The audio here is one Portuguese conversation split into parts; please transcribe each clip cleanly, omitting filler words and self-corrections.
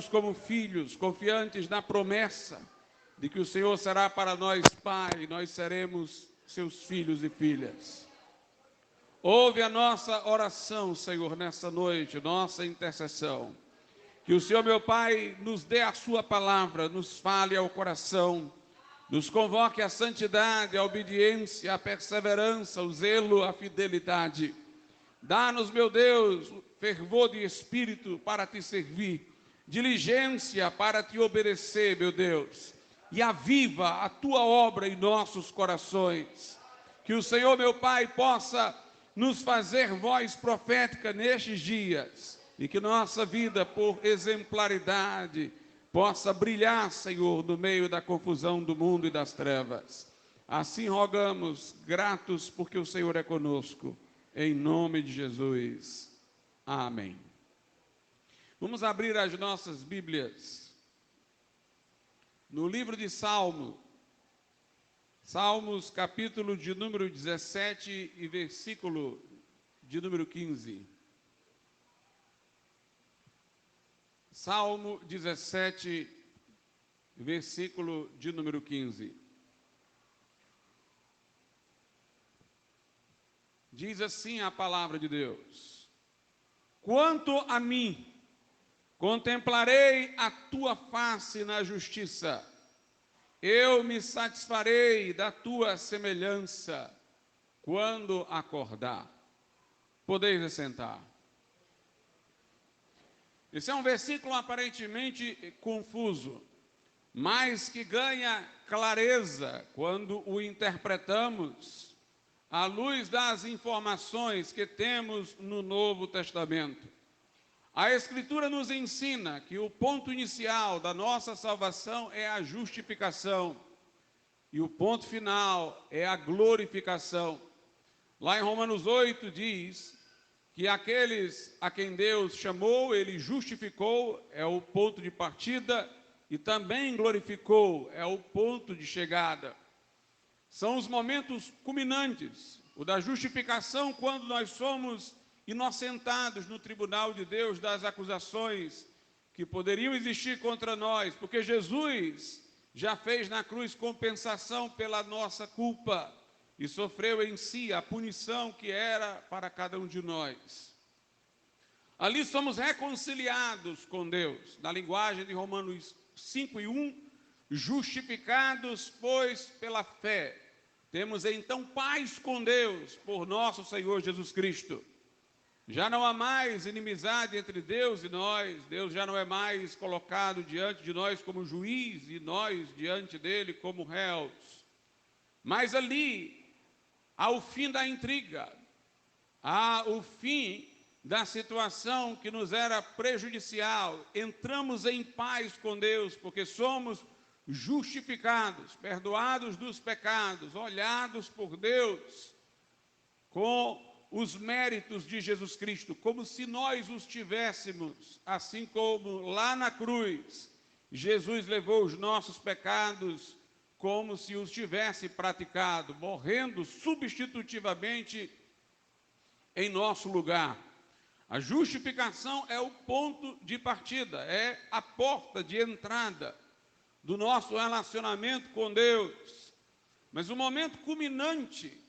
chegamos como filhos, confiantes na promessa de que o Senhor será para nós Pai, e nós seremos seus filhos e filhas. Ouve a nossa oração, Senhor, nessa noite, nossa intercessão. Que o Senhor, meu Pai, nos dê a sua palavra, nos fale ao coração, nos convoque à santidade, à obediência, à perseverança, ao zelo, à fidelidade. Dá-nos, meu Deus, fervor de espírito para te servir, diligência para te obedecer, meu Deus, e aviva a tua obra em nossos corações. Que o Senhor, meu Pai, possa nos fazer voz profética nestes dias, e que nossa vida, por exemplaridade, possa brilhar, Senhor, no meio da confusão do mundo e das trevas. Assim rogamos, gratos porque o Senhor é conosco, em nome de Jesus. Amém. Vamos abrir as nossas Bíblias no livro de Salmos, capítulo de número 17 e versículo de número 15. Salmo 17, versículo de número 15. Diz assim a palavra de Deus: quanto a mim, contemplarei a tua face na justiça, eu me satisfarei da tua semelhança quando acordar. Podeis assentar. Esse é um versículo aparentemente confuso, mas que ganha clareza quando o interpretamos à luz das informações que temos no Novo Testamento. A Escritura nos ensina que o ponto inicial da nossa salvação é a justificação e o ponto final é a glorificação. Lá em Romanos 8 diz que aqueles a quem Deus chamou, Ele justificou, é o ponto de partida, e também glorificou, é o ponto de chegada. São os momentos culminantes, o da justificação, quando nós somos inocentados no tribunal de Deus das acusações que poderiam existir contra nós, porque Jesus já fez na cruz compensação pela nossa culpa e sofreu em si a punição que era para cada um de nós. Ali somos reconciliados com Deus, na linguagem de Romanos 5:1, justificados, pois, pela fé, temos então paz com Deus por nosso Senhor Jesus Cristo. Já não há mais inimizade entre Deus e nós, Deus já não é mais colocado diante de nós como juiz e nós diante dele como réus. Mas ali há o fim da intriga, há o fim da situação que nos era prejudicial. Entramos em paz com Deus, porque somos justificados, perdoados dos pecados, olhados por Deus com os méritos de Jesus Cristo, como se nós os tivéssemos, assim como lá na cruz, Jesus levou os nossos pecados como se os tivesse praticado, morrendo substitutivamente em nosso lugar. A justificação é o ponto de partida, é a porta de entrada do nosso relacionamento com Deus. Mas o momento culminante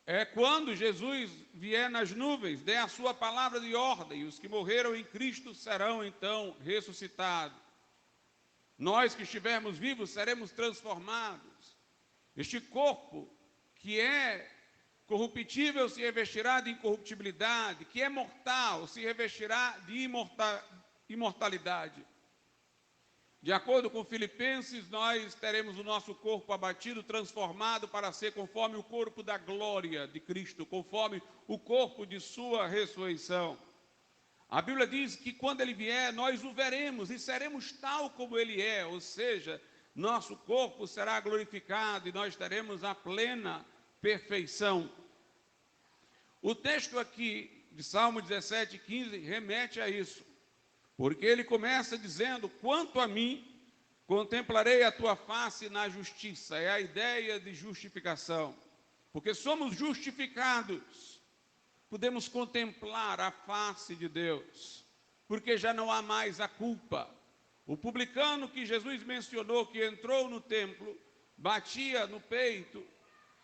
é quando Jesus vier nas nuvens, der a sua palavra de ordem, os que morreram em Cristo serão então ressuscitados. Nós que estivermos vivos seremos transformados. Este corpo que é corruptível se revestirá de incorruptibilidade, que é mortal se revestirá de imortalidade. De acordo com Filipenses, nós teremos o nosso corpo abatido, transformado para ser conforme o corpo da glória de Cristo, conforme o corpo de sua ressurreição. A Bíblia diz que quando ele vier, nós o veremos e seremos tal como ele é, ou seja, nosso corpo será glorificado e nós teremos a plena perfeição. O texto aqui de Salmo 17:15 remete a isso, porque ele começa dizendo: quanto a mim, contemplarei a tua face na justiça. É a ideia de justificação, porque somos justificados, podemos contemplar a face de Deus, porque já não há mais a culpa, O publicano que Jesus mencionou, que entrou no templo, batia no peito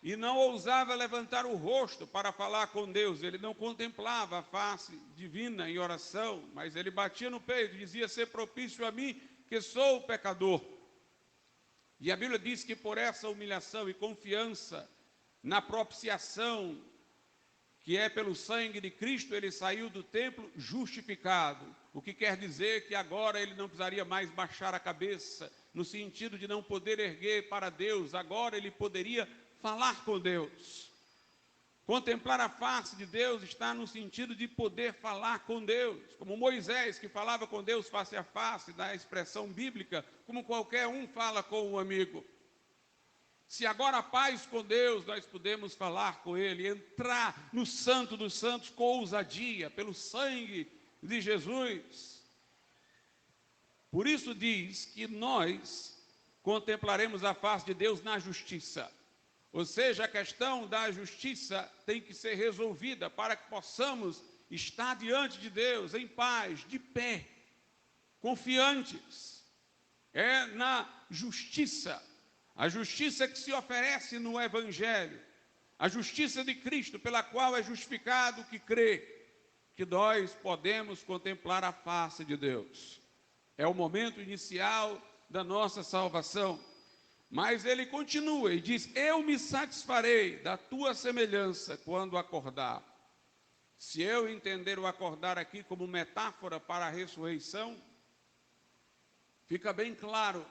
e não ousava levantar o rosto para falar com Deus. Ele não contemplava a face divina em oração, mas ele batia no peito e dizia: ser propício a mim, que sou pecador. E a Bíblia diz que por essa humilhação e confiança na propiciação, que é pelo sangue de Cristo, ele saiu do templo justificado. O que quer dizer que agora ele não precisaria mais baixar a cabeça, no sentido de não poder erguer para Deus. Agora ele poderia falar com Deus. Contemplar a face de Deus está no sentido de poder falar com Deus, como Moisés, que falava com Deus face a face, da expressão bíblica, como qualquer um fala com um amigo. Se agora a paz com Deus, nós podemos falar com Ele, entrar no Santo dos Santos com ousadia, pelo sangue de Jesus. Por isso diz que nós contemplaremos a face de Deus na justiça. Ou seja, a questão da justiça tem que ser resolvida para que possamos estar diante de Deus em paz, de pé, confiantes. É na justiça. A justiça que se oferece no Evangelho, a justiça de Cristo, pela qual é justificado o que crê, que nós podemos contemplar a face de Deus. É o momento inicial da nossa salvação. Mas ele continua e diz: eu me satisfarei da tua semelhança quando acordar. Se eu entender o acordar aqui como metáfora para a ressurreição, fica bem claro,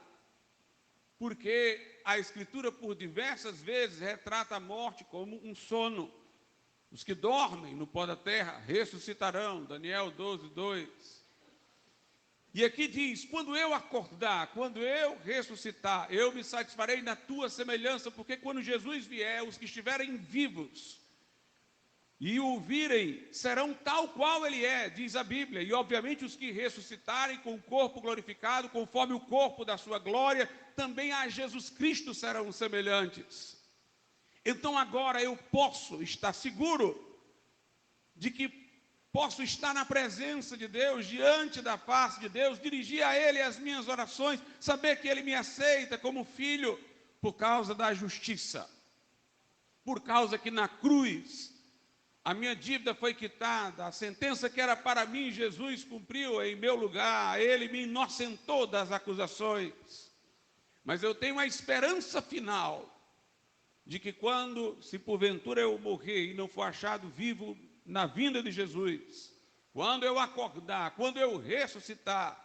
porque a Escritura por diversas vezes retrata a morte como um sono. Os que dormem no pó da terra ressuscitarão, Daniel 12:2. E aqui diz: quando eu acordar, quando eu ressuscitar, eu me satisfarei na tua semelhança, porque quando Jesus vier, os que estiverem vivos e o virem serão tal qual ele é, diz a Bíblia. E obviamente os que ressuscitarem com o corpo glorificado, conforme o corpo da sua glória, também a Jesus Cristo serão semelhantes. Então agora eu posso estar seguro de que posso estar na presença de Deus, diante da face de Deus, dirigir a Ele as minhas orações, saber que Ele me aceita como filho, por causa da justiça, por causa que na cruz a minha dívida foi quitada, a sentença que era para mim, Jesus cumpriu em meu lugar, Ele me inocentou das acusações. Mas eu tenho a esperança final de que quando, se porventura eu morrer e não for achado vivo na vinda de Jesus, quando eu acordar, quando eu ressuscitar,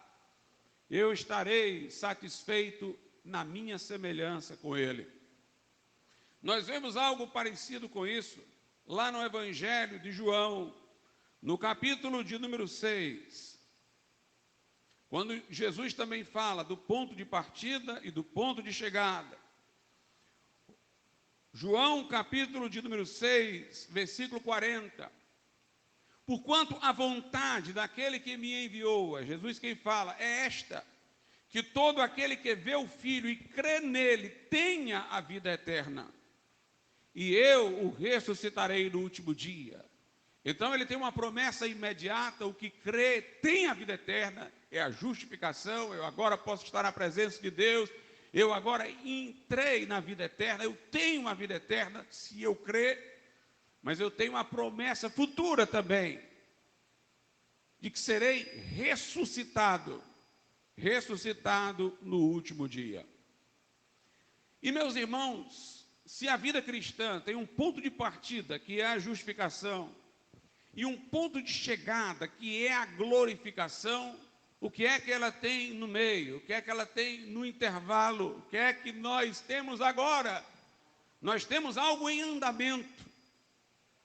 eu estarei satisfeito na minha semelhança com Ele. Nós vemos algo parecido com isso lá no Evangelho de João, no capítulo de número 6, quando Jesus também fala do ponto de partida e do ponto de chegada. João, capítulo de número 6, versículo 40. Porquanto a vontade daquele que me enviou, é Jesus quem fala, é esta: que todo aquele que vê o Filho e crê nele tenha a vida eterna, e eu o ressuscitarei no último dia. Então ele tem uma promessa imediata: o que crê tem a vida eterna, é a justificação. Eu agora posso estar na presença de Deus, eu agora entrei na vida eterna, eu tenho a vida eterna se eu crer. Mas eu tenho uma promessa futura também, de que serei ressuscitado no último dia. E meus irmãos, se a vida cristã tem um ponto de partida, que é a justificação, e um ponto de chegada, que é a glorificação, o que é que ela tem no meio? O que é que ela tem no intervalo? O que é que nós temos agora? Nós temos algo em andamento.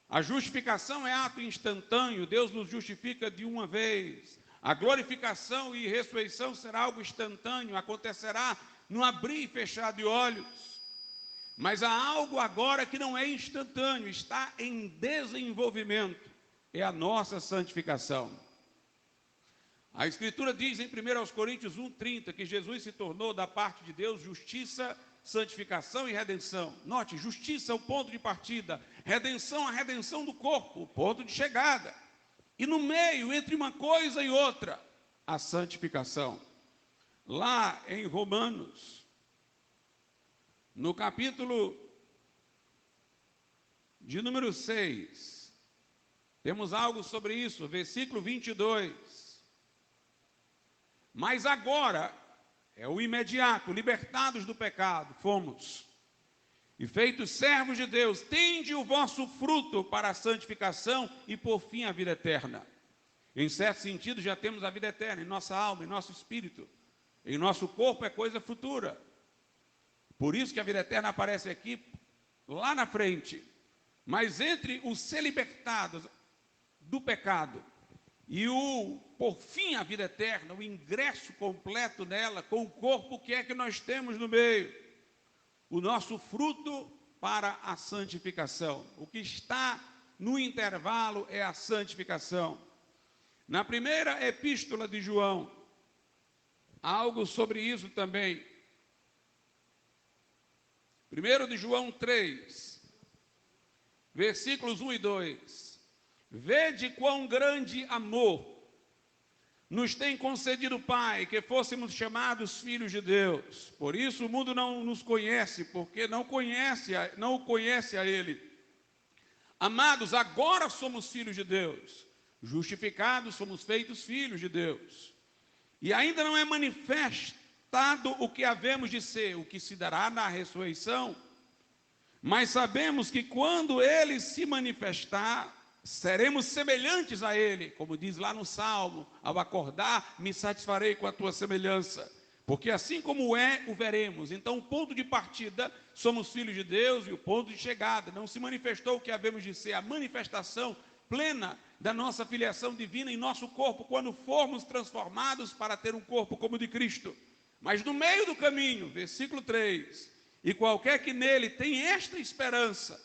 A justificação é ato instantâneo, Deus nos justifica de uma vez. A glorificação e ressurreição será algo instantâneo, acontecerá no abrir e fechar de olhos. Mas há algo agora que não é instantâneo, está em desenvolvimento, é a nossa santificação. A Escritura diz em 1 Coríntios 1,30 que Jesus se tornou da parte de Deus justiça, santificação e redenção. Note, justiça é o ponto de partida, redenção, a redenção do corpo, o ponto de chegada. E no meio, entre uma coisa e outra, a santificação. lá em Romanos, no capítulo de número 6, temos algo sobre isso, versículo 22. Mas agora, é o imediato, libertados do pecado, fomos, e feitos servos de Deus, tende o vosso fruto para a santificação e por fim a vida eterna. Em certo sentido, já temos a vida eterna em nossa alma, em nosso espírito. Em nosso corpo é coisa futura. Por isso que a vida eterna aparece aqui, lá na frente. Mas entre os ser libertados do pecado e por fim, a vida eterna, o ingresso completo nela, com o corpo que é que nós temos no meio, o nosso fruto para a santificação. O que está no intervalo é a santificação. Na primeira epístola de João, há algo sobre isso também. 1 de João 3, versículos 1 e 2. Vede quão grande amor nos tem concedido o Pai, que fôssemos chamados filhos de Deus. Por isso o mundo não nos conhece, porque não o conhece a Ele. Amados, agora somos filhos de Deus. Justificados, somos feitos filhos de Deus. E ainda não é manifestado o que havemos de ser, o que se dará na ressurreição. Mas sabemos que quando Ele se manifestar, seremos semelhantes a Ele. Como diz lá no Salmo, ao acordar, me satisfarei com a tua semelhança. Porque assim como é, o veremos. Então o ponto de partida, somos filhos de Deus, e o ponto de chegada, não se manifestou o que havemos de ser, a manifestação plena da nossa filiação divina em nosso corpo, quando formos transformados para ter um corpo como o de Cristo. Mas no meio do caminho, versículo 3, e qualquer que nele tem esta esperança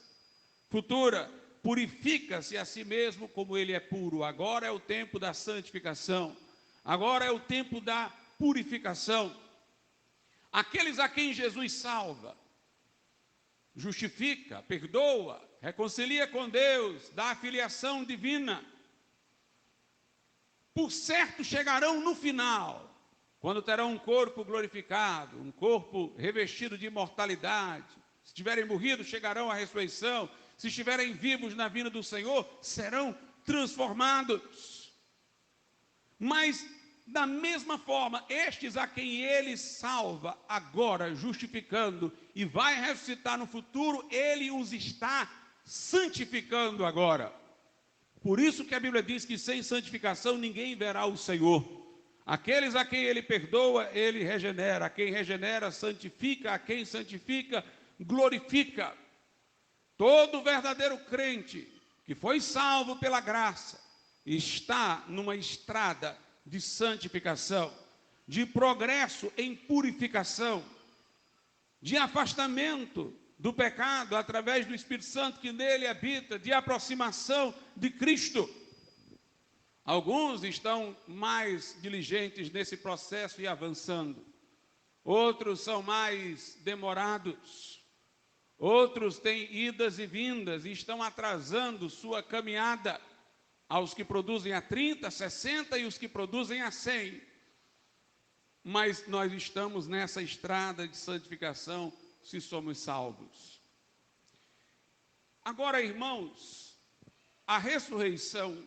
futura, purifica-se a si mesmo como ele é puro. Agora é o tempo da santificação, agora é o tempo da purificação. Aqueles a quem Jesus salva, justifica, perdoa, reconcilia com Deus, dá a filiação divina, por certo chegarão no final, quando terão um corpo glorificado, um corpo revestido de imortalidade. Se tiverem morrido, chegarão à ressurreição. Se estiverem vivos na vinda do Senhor, serão transformados. Mas, da mesma forma, estes a quem Ele salva agora, justificando, e vai ressuscitar no futuro, Ele os está santificando agora. Por isso que a Bíblia diz que sem santificação ninguém verá o Senhor. Aqueles a quem Ele perdoa, Ele regenera. A quem regenera, santifica. A quem santifica, glorifica. Todo verdadeiro crente que foi salvo pela graça está numa estrada de santificação, de progresso em purificação, de afastamento do pecado através do Espírito Santo que nele habita, de aproximação de Cristo. Alguns estão mais diligentes nesse processo e avançando. Outros são mais demorados. Outros têm idas e vindas e estão atrasando sua caminhada. Aos que produzem a 30, 60 e os que produzem a 100. Mas nós estamos nessa estrada de santificação se somos salvos. Agora, irmãos, a ressurreição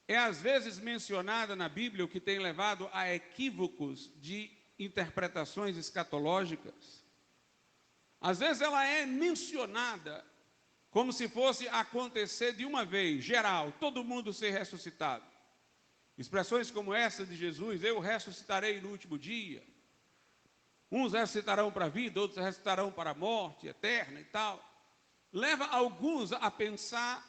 é às vezes mencionada na Bíblia, o que tem levado a equívocos de interpretações escatológicas. Às vezes ela é mencionada como se fosse acontecer de uma vez, geral, todo mundo ser ressuscitado. Expressões como essa de Jesus, eu ressuscitarei no último dia. Uns ressuscitarão para a vida, outros ressuscitarão para a morte eterna e tal. Leva alguns a pensar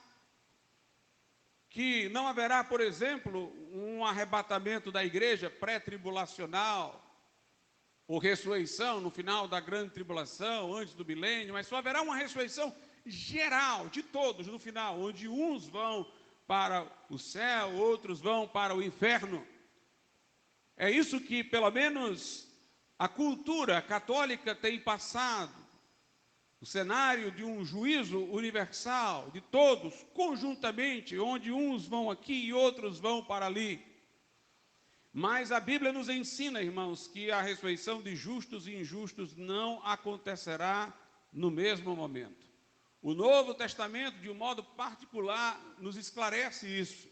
que não haverá, por exemplo, um arrebatamento da igreja pré-tribulacional, ou ressurreição no final da grande tribulação, antes do milênio, mas só haverá uma ressurreição geral, de todos no final, onde uns vão para o céu, outros vão para o inferno. É isso que, pelo menos, a cultura católica tem passado, o cenário de um juízo universal, de todos, conjuntamente, onde uns vão aqui e outros vão para ali. Mas a Bíblia nos ensina, irmãos, que a ressurreição de justos e injustos não acontecerá no mesmo momento. O Novo Testamento, de um modo particular, nos esclarece isso.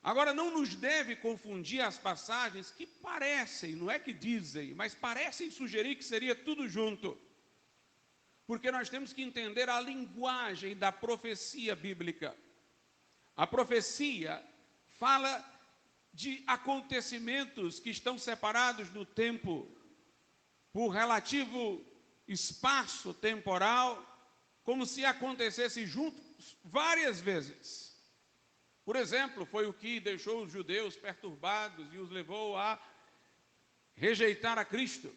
Agora, não nos deve confundir as passagens que parecem, não é que dizem, mas parecem sugerir que seria tudo junto. Porque nós temos que entender a linguagem da profecia bíblica. A profecia fala de acontecimentos que estão separados no tempo por relativo espaço temporal, como se acontecesse juntos várias vezes. Por exemplo, foi o que deixou os judeus perturbados e os levou a rejeitar a Cristo.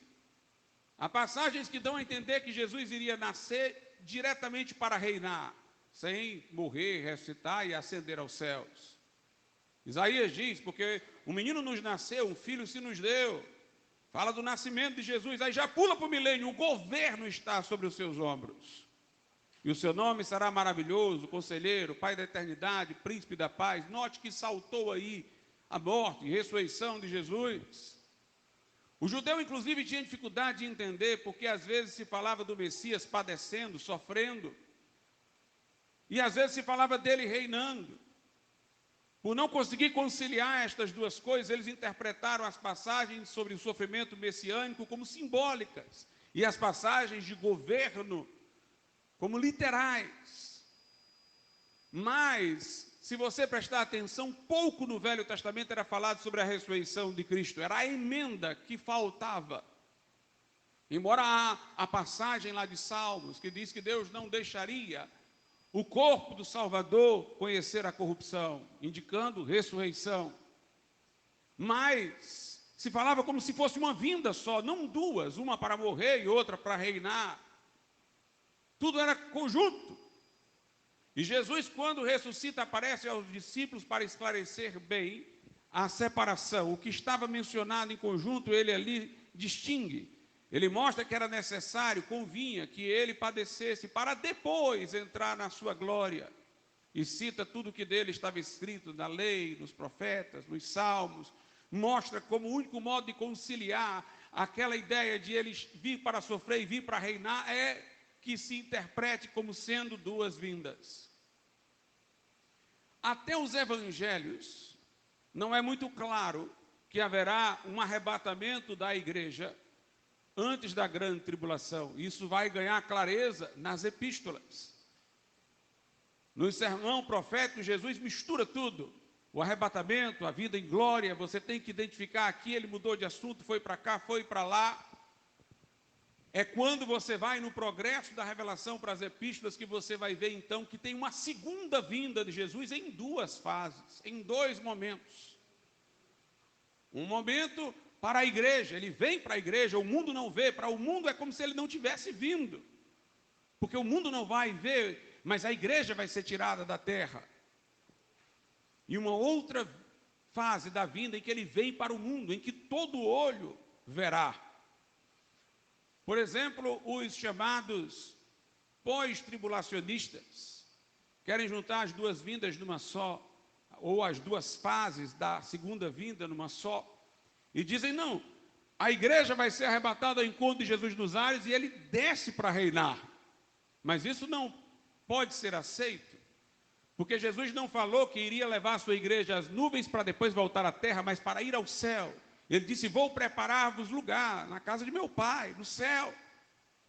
Há passagens que dão a entender que Jesus iria nascer diretamente para reinar, sem morrer, ressuscitar e ascender aos céus. Isaías diz, porque um menino nos nasceu, um filho se nos deu. Fala do nascimento de Jesus, aí já pula para o milênio, o governo está sobre os seus ombros. E o seu nome será maravilhoso, conselheiro, pai da eternidade, príncipe da paz. Note que saltou aí a morte e ressurreição de Jesus. O judeu, inclusive, tinha dificuldade de entender, porque às vezes se falava do Messias padecendo, sofrendo, e às vezes se falava dele reinando. Por não conseguir conciliar estas duas coisas, eles interpretaram as passagens sobre o sofrimento messiânico como simbólicas, e as passagens de governo como literais. Mas, se você prestar atenção, pouco no Velho Testamento era falado sobre a ressurreição de Cristo, era a emenda que faltava. Embora a passagem lá de Salmos, que diz que Deus não deixaria o corpo do Salvador conhecer a corrupção, indicando ressurreição. Mas se falava como se fosse uma vinda só, não duas, uma para morrer e outra para reinar. Tudo era conjunto. E Jesus, quando ressuscita, aparece aos discípulos para esclarecer bem a separação. O que estava mencionado em conjunto, ele ali distingue. Ele mostra que era necessário, convinha que ele padecesse para depois entrar na sua glória. E cita tudo o que dele estava escrito na lei, nos profetas, nos salmos. Mostra como o único modo de conciliar aquela ideia de ele vir para sofrer e vir para reinar é que se interprete como sendo duas vindas. Até os evangelhos, não é muito claro que haverá um arrebatamento da igreja antes da grande tribulação. Isso vai ganhar clareza nas epístolas. No sermão profético, Jesus mistura tudo. O arrebatamento, a vida em glória, você tem que identificar aqui, ele mudou de assunto, foi para cá, foi para lá. É quando você vai no progresso da revelação para as epístolas que você vai ver então que tem uma segunda vinda de Jesus em duas fases, em dois momentos. Um momento para a igreja, ele vem para a igreja, o mundo não vê, para o mundo é como se ele não tivesse vindo. Porque o mundo não vai ver, mas a igreja vai ser tirada da terra. E uma outra fase da vinda em que ele vem para o mundo, em que todo olho verá. Por exemplo, os chamados pós-tribulacionistas querem juntar as duas vindas numa só, ou as duas fases da segunda vinda numa só, e dizem, não, a igreja vai ser arrebatada ao encontro de Jesus nos ares e ele desce para reinar. Mas isso não pode ser aceito, porque Jesus não falou que iria levar a sua igreja às nuvens para depois voltar à terra, mas para ir ao céu. Ele disse, vou preparar-vos lugar na casa de meu pai, no céu.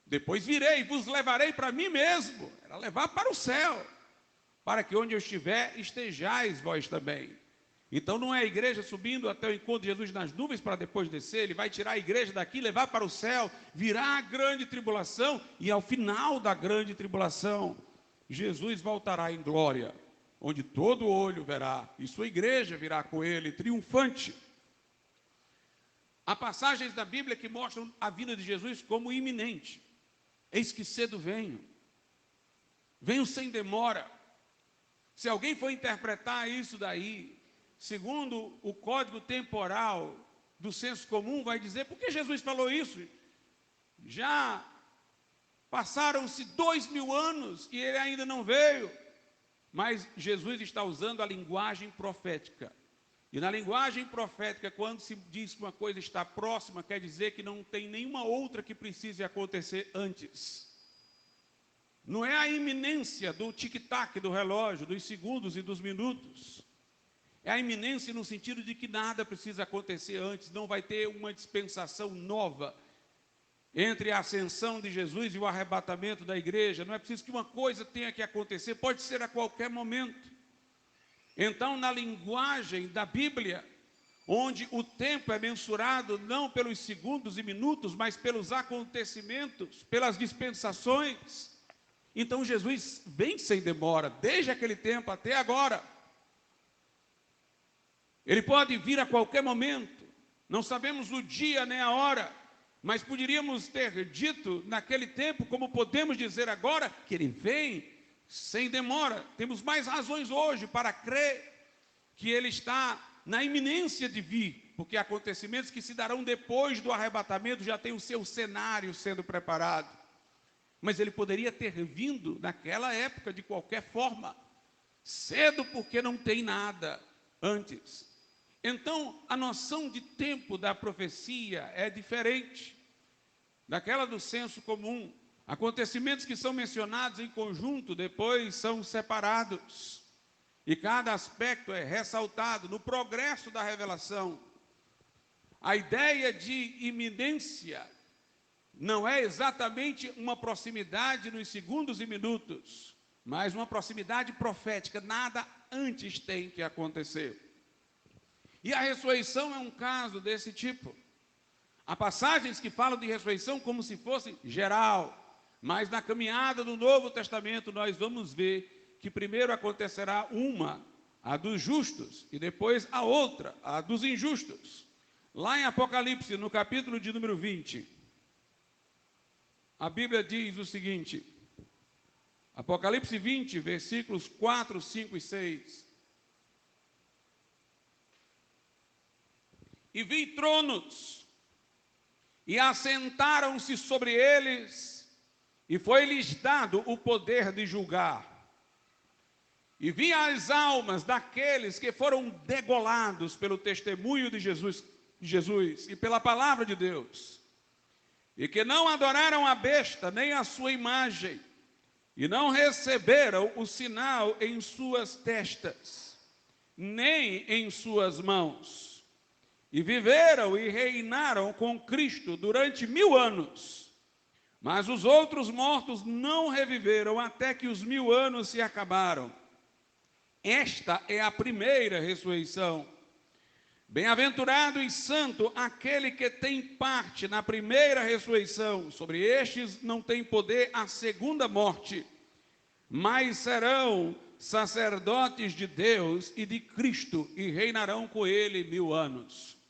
Depois virei e vos levarei para mim mesmo. Era levar para o céu, para que onde eu estiver, estejais vós também. Então não é a igreja subindo até o encontro de Jesus nas nuvens para depois descer. Ele vai tirar a igreja daqui, levar para o céu, virá a grande tribulação. E ao final da grande tribulação, Jesus voltará em glória, onde todo olho verá, e sua igreja virá com ele, triunfante. Há passagens da Bíblia que mostram a vinda de Jesus como iminente. Eis que cedo venho. Venho sem demora. Se alguém for interpretar isso daí, segundo o código temporal do senso comum, vai dizer, por que Jesus falou isso? Já passaram-se 2000 anos e ele ainda não veio. Mas Jesus está usando a linguagem profética. E na linguagem profética, quando se diz que uma coisa está próxima, quer dizer que não tem nenhuma outra que precise acontecer antes. Não é a iminência do tic-tac do relógio, dos segundos e dos minutos. É a iminência no sentido de que nada precisa acontecer antes, não vai ter uma dispensação nova entre a ascensão de Jesus e o arrebatamento da igreja. Não é preciso que uma coisa tenha que acontecer, pode ser a qualquer momento. Então, na linguagem da Bíblia, onde o tempo é mensurado não pelos segundos e minutos, mas pelos acontecimentos, pelas dispensações, então Jesus vem sem demora, desde aquele tempo até agora. Ele pode vir a qualquer momento, não sabemos o dia nem a hora, mas poderíamos ter dito naquele tempo, como podemos dizer agora, que ele vem sem demora. Temos mais razões hoje para crer que ele está na iminência de vir, porque acontecimentos que se darão depois do arrebatamento já têm o seu cenário sendo preparado. Mas ele poderia ter vindo naquela época de qualquer forma, cedo, porque não tem nada antes. Então, a noção de tempo da profecia é diferente daquela do senso comum. Acontecimentos que são mencionados em conjunto, depois são separados. E cada aspecto é ressaltado no progresso da revelação. A ideia de iminência não é exatamente uma proximidade nos segundos e minutos, mas uma proximidade profética. Nada antes tem que acontecer. E a ressurreição é um caso desse tipo. Há passagens que falam de ressurreição como se fosse geral, mas na caminhada do Novo Testamento nós vamos ver que primeiro acontecerá uma, a dos justos, e depois a outra, a dos injustos. Lá em Apocalipse, no capítulo de número 20, a Bíblia diz o seguinte, Apocalipse 20, versículos 4, 5 e 6. E vi tronos, e assentaram-se sobre eles, e foi-lhes dado o poder de julgar. E vi as almas daqueles que foram degolados pelo testemunho de Jesus e pela palavra de Deus, e que não adoraram a besta, nem a sua imagem, e não receberam o sinal em suas testas, nem em suas mãos. E viveram e reinaram com Cristo durante 1000 anos. Mas os outros mortos não reviveram até que os 1000 anos se acabaram. Esta é a primeira ressurreição. Bem-aventurado e santo aquele que tem parte na primeira ressurreição. Sobre estes não tem poder a segunda morte, mas serão sacerdotes de Deus e de Cristo e reinarão com ele 1000 anos.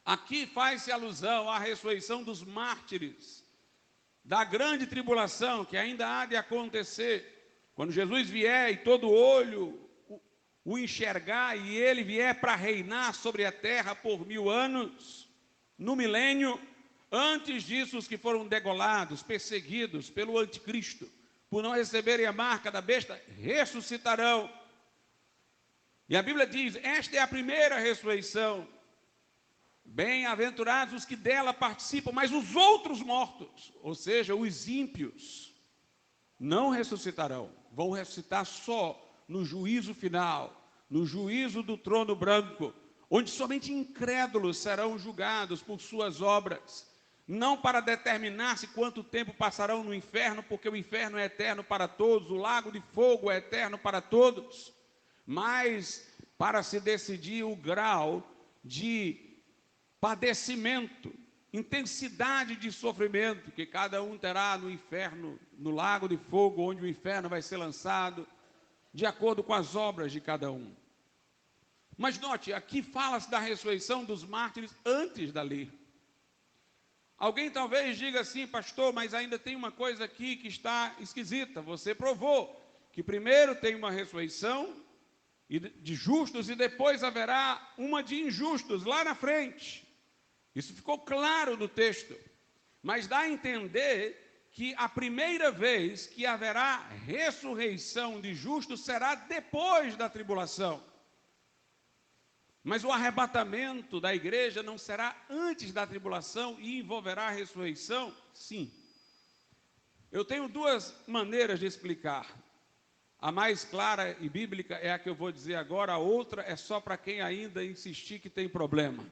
Aqui faz-se alusão à ressurreição dos mártires, da grande tribulação que ainda há de acontecer, quando Jesus vier e todo olho o enxergar e ele vier para reinar sobre a terra por 1000 anos, no milênio. Antes disso, os que foram degolados, perseguidos pelo anticristo, por não receberem a marca da besta, ressuscitarão. E a Bíblia diz, esta é a primeira ressurreição. Bem-aventurados os que dela participam, mas os outros mortos, ou seja, os ímpios, não ressuscitarão. Vão ressuscitar só no juízo final, no juízo do trono branco, onde somente incrédulos serão julgados por suas obras, não para determinar-se quanto tempo passarão no inferno, porque o inferno é eterno para todos, o lago de fogo é eterno para todos, mas para se decidir o grau de padecimento, intensidade de sofrimento que cada um terá no inferno, no lago de fogo, onde o inferno vai ser lançado, de acordo com as obras de cada um. Mas note, aqui fala-se da ressurreição dos mártires antes da lei. Alguém talvez diga assim, pastor, mas ainda tem uma coisa aqui que está esquisita. Você provou que primeiro tem uma ressurreição de justos e depois haverá uma de injustos lá na frente. Isso ficou claro no texto, mas dá a entender que a primeira vez que haverá ressurreição de justos será depois da tribulação. Mas o arrebatamento da igreja não será antes da tribulação e envolverá a ressurreição? Sim. Eu tenho duas maneiras de explicar. A mais clara e bíblica é a que eu vou dizer agora, a outra é só para quem ainda insistir que tem problema.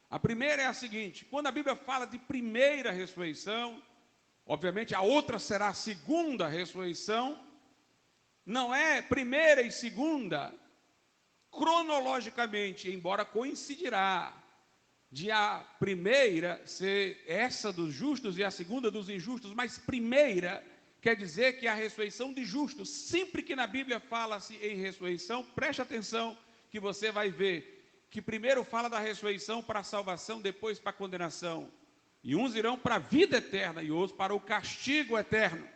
A primeira é a seguinte: quando a Bíblia fala de primeira ressurreição, obviamente a outra será a segunda ressurreição, não é primeira e segunda cronologicamente, embora coincidirá de a primeira ser essa dos justos e a segunda dos injustos, mas primeira quer dizer que a ressurreição de justos, sempre que na Bíblia fala-se em ressurreição, preste atenção que você vai ver que primeiro fala da ressurreição para a salvação, depois para a condenação. E uns irão para a vida eterna e outros para o castigo eterno.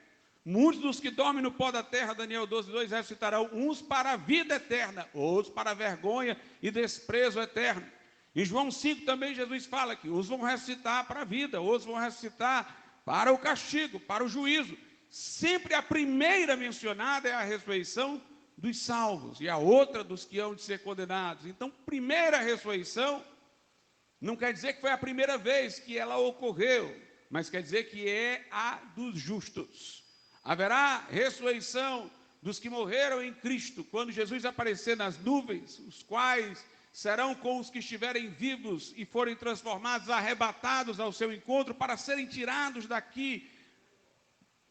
Muitos dos que dormem no pó da terra, Daniel 12:2, ressuscitarão, uns para a vida eterna, outros para a vergonha e desprezo eterno. Em João 5 também Jesus fala que uns vão ressuscitar para a vida, outros vão ressuscitar para o castigo, para o juízo. Sempre a primeira mencionada é a ressurreição dos salvos e a outra dos que hão de ser condenados. Então, primeira ressurreição não quer dizer que foi a primeira vez que ela ocorreu, mas quer dizer que é a dos justos. Haverá ressurreição dos que morreram em Cristo, quando Jesus aparecer nas nuvens, os quais serão com os que estiverem vivos e forem transformados, arrebatados ao seu encontro, para serem tirados daqui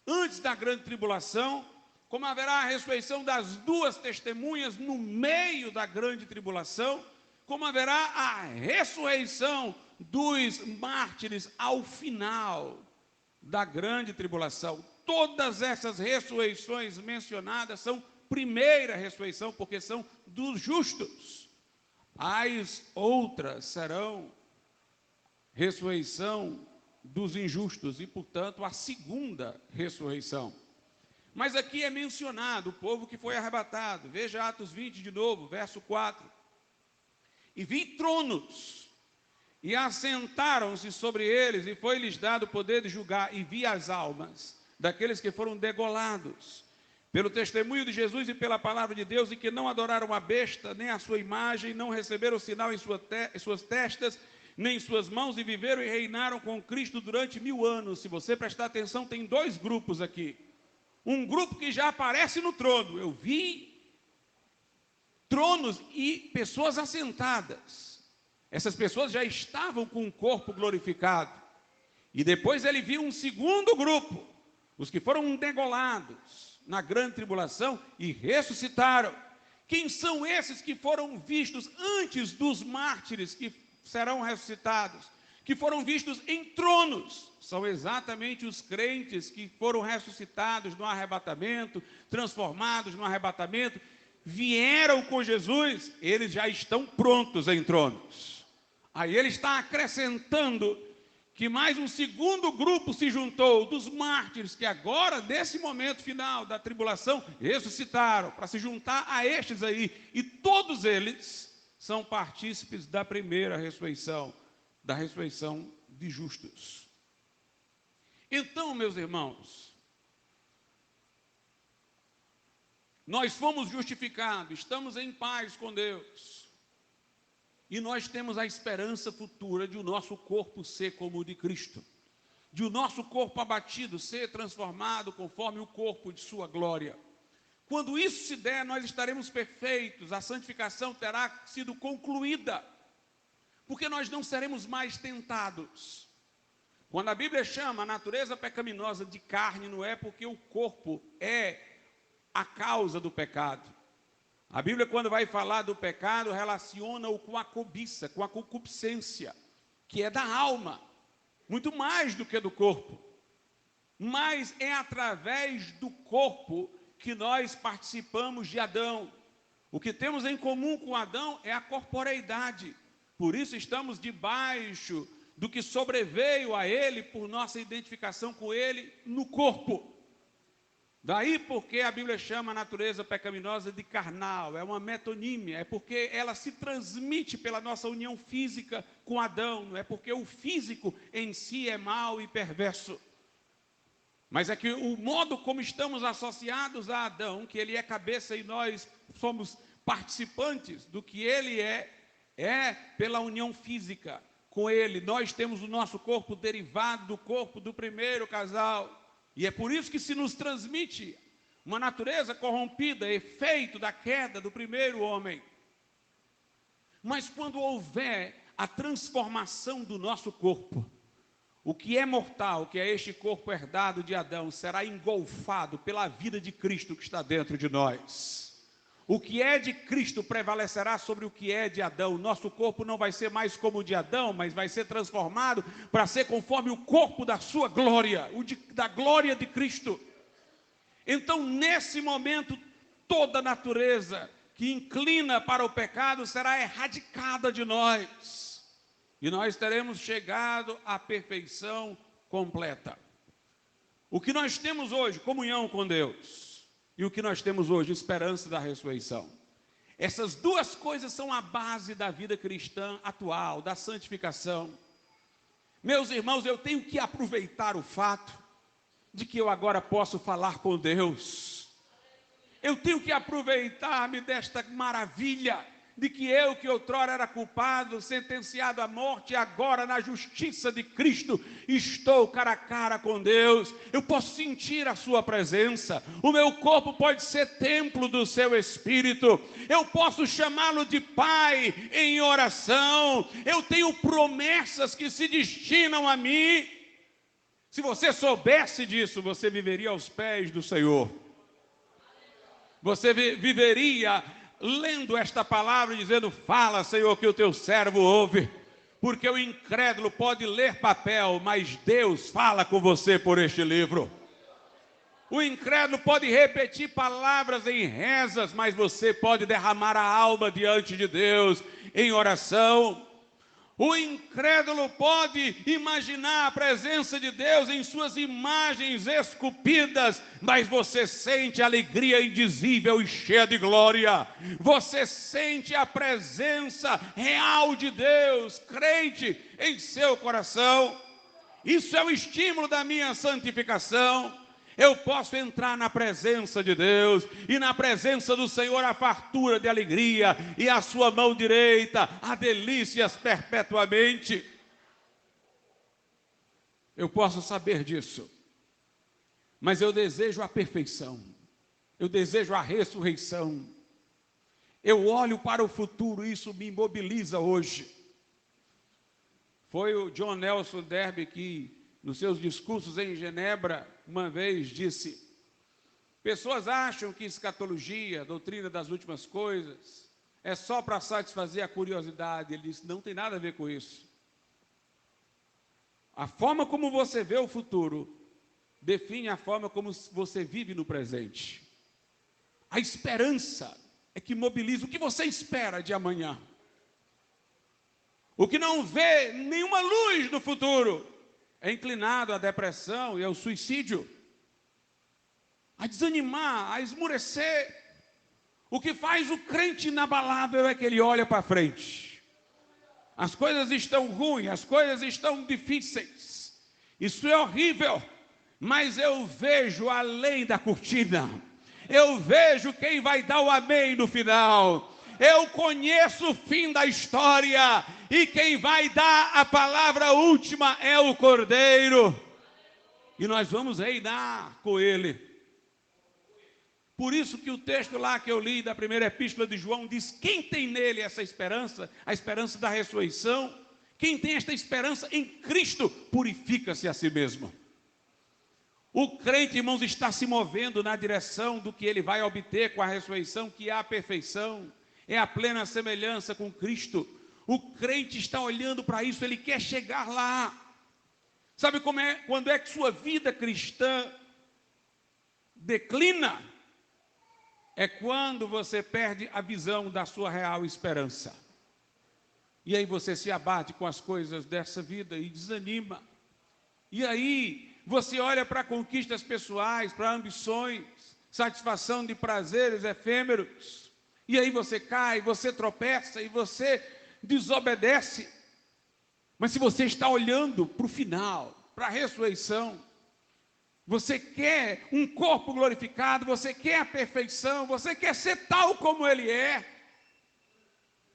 antes da grande tribulação. Como haverá a ressurreição das duas testemunhas no meio da grande tribulação, como haverá a ressurreição dos mártires ao final da grande tribulação. Todas essas ressurreições mencionadas são primeira ressurreição, porque são dos justos. As outras serão ressurreição dos injustos e, portanto, a segunda ressurreição. Mas aqui é mencionado o povo que foi arrebatado. Veja Atos 20 de novo, verso 4. E vi tronos, e assentaram-se sobre eles, e foi-lhes dado o poder de julgar, e vi as almas daqueles que foram degolados pelo testemunho de Jesus e pela palavra de Deus, e que não adoraram a besta, nem a sua imagem, não receberam o sinal em suas testas, nem em suas mãos, e viveram e reinaram com Cristo durante 1000 anos. Se você prestar atenção, tem dois grupos aqui. Um grupo que já aparece no trono. Eu vi tronos e pessoas assentadas. Essas pessoas já estavam com o corpo glorificado. E depois ele viu um segundo grupo, os que foram degolados na grande tribulação e ressuscitaram. Quem são esses que foram vistos antes dos mártires que serão ressuscitados? Que foram vistos em tronos? São exatamente os crentes que foram ressuscitados no arrebatamento, transformados no arrebatamento, vieram com Jesus, eles já estão prontos em tronos. Aí ele está acrescentando que mais um segundo grupo se juntou, dos mártires, que agora, nesse momento final da tribulação, ressuscitaram, para se juntar a estes aí, e todos eles são partícipes da primeira ressurreição, da ressurreição de justos. Então, meus irmãos, nós fomos justificados, estamos em paz com Deus, e nós temos a esperança futura de o nosso corpo ser como o de Cristo, de o nosso corpo abatido ser transformado conforme o corpo de sua glória. Quando isso se der, nós estaremos perfeitos, a santificação terá sido concluída, porque nós não seremos mais tentados. Quando a Bíblia chama a natureza pecaminosa de carne, não é porque o corpo é a causa do pecado. A Bíblia, quando vai falar do pecado, relaciona-o com a cobiça, com a concupiscência, que é da alma, muito mais do que do corpo. Mas é através do corpo que nós participamos de Adão. O que temos em comum com Adão é a corporeidade. Por isso estamos debaixo do que sobreveio a ele por nossa identificação com ele no corpo. Daí porque a Bíblia chama a natureza pecaminosa de carnal, é uma metonímia, é porque ela se transmite pela nossa união física com Adão, não é porque o físico em si é mau e perverso. Mas é que o modo como estamos associados a Adão, que ele é cabeça e nós somos participantes do que ele é é pela união física com Ele. Nós temos o nosso corpo derivado do corpo do primeiro casal. E é por isso que se nos transmite uma natureza corrompida, efeito da queda do primeiro homem. Mas quando houver a transformação do nosso corpo, o que é mortal, que é este corpo herdado de Adão, será engolfado pela vida de Cristo que está dentro de nós. O que é de Cristo prevalecerá sobre o que é de Adão. Nosso corpo não vai ser mais como o de Adão, mas vai ser transformado para ser conforme o corpo da sua glória, da glória de Cristo. Então, nesse momento, toda a natureza que inclina para o pecado será erradicada de nós. E nós teremos chegado à perfeição completa. O que nós temos hoje, comunhão com Deus, e o que nós temos hoje, esperança da ressurreição. Essas duas coisas são a base da vida cristã atual, da santificação. Meus irmãos, eu tenho que aproveitar o fato de que eu agora posso falar com Deus. Eu tenho que aproveitar-me desta maravilha de que eu, que outrora era culpado, sentenciado à morte, agora na justiça de Cristo, estou cara a cara com Deus. Eu posso sentir a sua presença. O meu corpo pode ser templo do seu Espírito. Eu posso chamá-lo de Pai em oração. Eu tenho promessas que se destinam a mim. Se você soubesse disso, você viveria aos pés do Senhor. Você viveria lendo esta palavra e dizendo: fala, Senhor, que o teu servo ouve. Porque o incrédulo pode ler papel, mas Deus fala com você por este livro. O incrédulo pode repetir palavras em rezas, mas você pode derramar a alma diante de Deus em oração. O incrédulo pode imaginar a presença de Deus em suas imagens esculpidas, mas você sente alegria indizível e cheia de glória. Você sente a presença real de Deus, crente em seu coração. Isso é o estímulo da minha santificação. Eu posso entrar na presença de Deus, e na presença do Senhor há fartura de alegria, e a sua mão direita há delícias perpetuamente. Eu posso saber disso, mas eu desejo a perfeição, eu desejo a ressurreição. Eu olho para o futuro, isso me mobiliza hoje. Foi o John Nelson Darby que, nos seus discursos em Genebra, uma vez disse: pessoas acham que escatologia, doutrina das últimas coisas, é só para satisfazer a curiosidade. Ele disse: não tem nada a ver com isso. A forma como você vê o futuro define a forma como você vive no presente. A esperança é que mobiliza. O que você espera de amanhã? O que não vê nenhuma luz no futuro é inclinado à depressão e ao suicídio, a desanimar, a esmurecer. O que faz o crente inabalável é que ele olha para frente. As coisas estão ruins, as coisas estão difíceis. Isso é horrível, mas eu vejo além da cortina. Eu vejo quem vai dar o amém no final. Eu conheço o fim da história, e quem vai dar a palavra última é o Cordeiro, e nós vamos reinar com Ele. Por isso que o texto lá que eu li da primeira epístola de João diz: quem tem nele essa esperança, a esperança da ressurreição, quem tem esta esperança em Cristo, purifica-se a si mesmo. O crente, irmãos, está se movendo na direção do que ele vai obter com a ressurreição, que é a perfeição. É a plena semelhança com Cristo. O crente está olhando para isso, ele quer chegar lá. Sabe como é? Quando é que sua vida cristã declina? É quando você perde a visão da sua real esperança. E aí você se abate com as coisas dessa vida e desanima. E aí você olha para conquistas pessoais, para ambições, satisfação de prazeres efêmeros. E aí você cai, você tropeça e você desobedece. Mas se você está olhando para o final, para a ressurreição, você quer um corpo glorificado, você quer a perfeição, você quer ser tal como Ele é.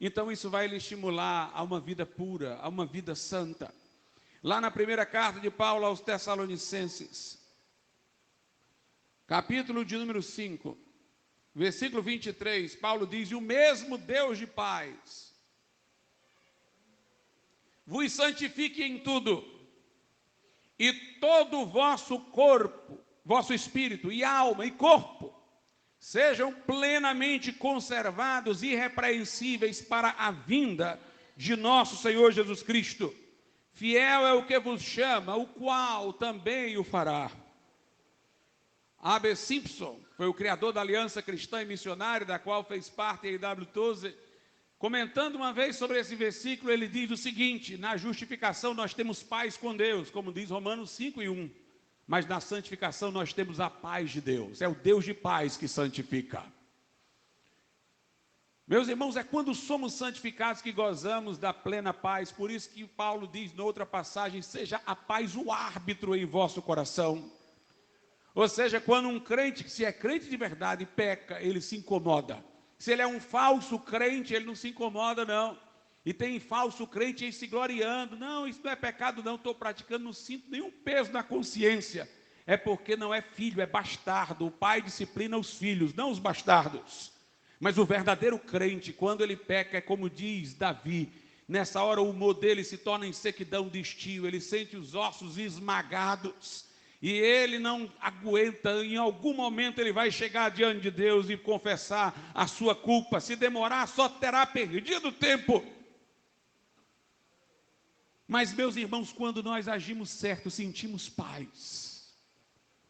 Então isso vai lhe estimular a uma vida pura, a uma vida santa. Lá na primeira carta de Paulo aos Tessalonicenses, capítulo de número 5, versículo 23, Paulo diz: "E o mesmo Deus de paz vos santifique em tudo, e todo o vosso corpo, vosso espírito e alma e corpo, sejam plenamente conservados e irrepreensíveis para a vinda de nosso Senhor Jesus Cristo. Fiel é o que vos chama, o qual também o fará." A.B. Simpson foi o criador da Aliança Cristã e Missionária, da qual fez parte a I.W. Tozer. Comentando uma vez sobre esse versículo, ele diz o seguinte: na justificação nós temos paz com Deus, como diz Romanos 5:1. Mas na santificação nós temos a paz de Deus. É o Deus de paz que santifica. Meus irmãos, é quando somos santificados que gozamos da plena paz. Por isso que Paulo diz noutra passagem: seja a paz o árbitro em vosso coração. Ou seja, quando um crente, se é crente de verdade, peca, ele se incomoda. Se ele é um falso crente, ele não se incomoda, não. E tem falso crente aí se gloriando: não, isso não é pecado não, estou praticando, não sinto nenhum peso na consciência. É porque não é filho, é bastardo. O pai disciplina os filhos, não os bastardos. Mas o verdadeiro crente, quando ele peca, é como diz Davi: nessa hora o humor dele se torna em sequidão de estio, ele sente os ossos esmagados, e ele não aguenta. Em algum momento ele vai chegar diante de Deus e confessar a sua culpa. Se demorar, só terá perdido tempo. Mas, meus irmãos, quando nós agimos certo, sentimos paz.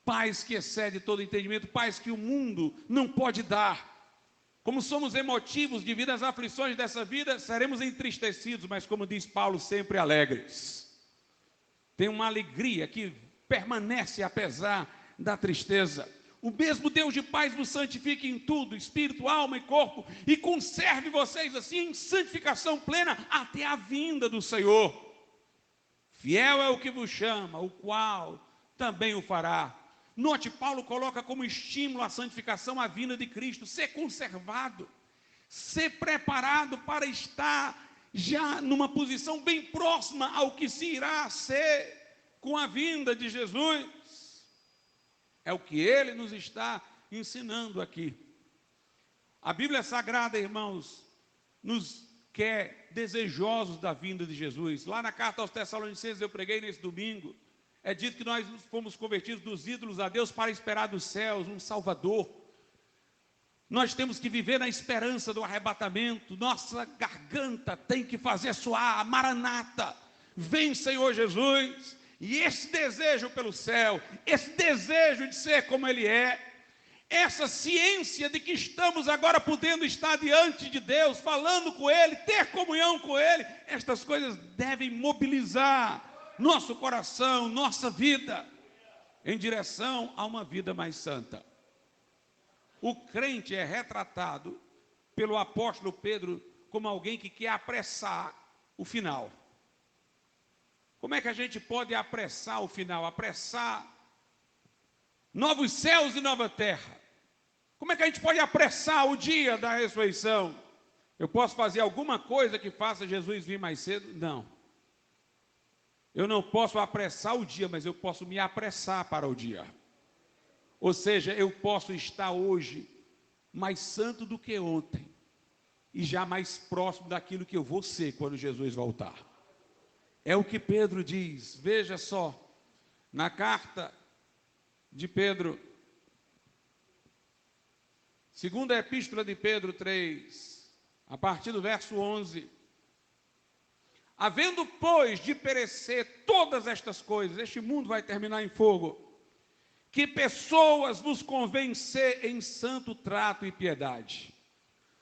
Paz que excede todo entendimento, paz que o mundo não pode dar. Como somos emotivos devido às aflições dessa vida, seremos entristecidos, mas, como diz Paulo, sempre alegres. Tem uma alegria que permanece apesar da tristeza. O mesmo Deus de paz vos santifique em tudo, espírito, alma e corpo, e conserve vocês assim em santificação plena até a vinda do Senhor. Fiel é o que vos chama, o qual também o fará. Note, Paulo coloca como estímulo à santificação a vinda de Cristo: ser conservado, ser preparado para estar já numa posição bem próxima ao que se irá ser com a vinda de Jesus. É o que ele nos está ensinando aqui. A Bíblia Sagrada, irmãos, nos quer desejosos da vinda de Jesus. Lá na carta aos Tessalonicenses, eu preguei nesse domingo, é dito que nós fomos convertidos dos ídolos a Deus para esperar dos céus um Salvador. Nós temos que viver na esperança do arrebatamento. Nossa garganta tem que fazer soar: Maranata, vem Senhor Jesus. E esse desejo pelo céu, esse desejo de ser como Ele é, essa ciência de que estamos agora podendo estar diante de Deus, falando com Ele, ter comunhão com Ele, estas coisas devem mobilizar nosso coração, nossa vida, em direção a uma vida mais santa. O crente é retratado pelo apóstolo Pedro como alguém que quer apressar o final. Como é que a gente pode apressar o final? Apressar novos céus e nova terra. Como é que a gente pode apressar o dia da ressurreição? Eu posso fazer alguma coisa que faça Jesus vir mais cedo? Não. Eu não posso apressar o dia, mas eu posso me apressar para o dia. Ou seja, eu posso estar hoje mais santo do que ontem e já mais próximo daquilo que eu vou ser quando Jesus voltar. É o que Pedro diz. Veja só, na carta de Pedro, segunda epístola de Pedro 3, a partir do verso 11: havendo, pois, de perecer todas estas coisas, este mundo vai terminar em fogo, que pessoas vos convencer em santo trato e piedade.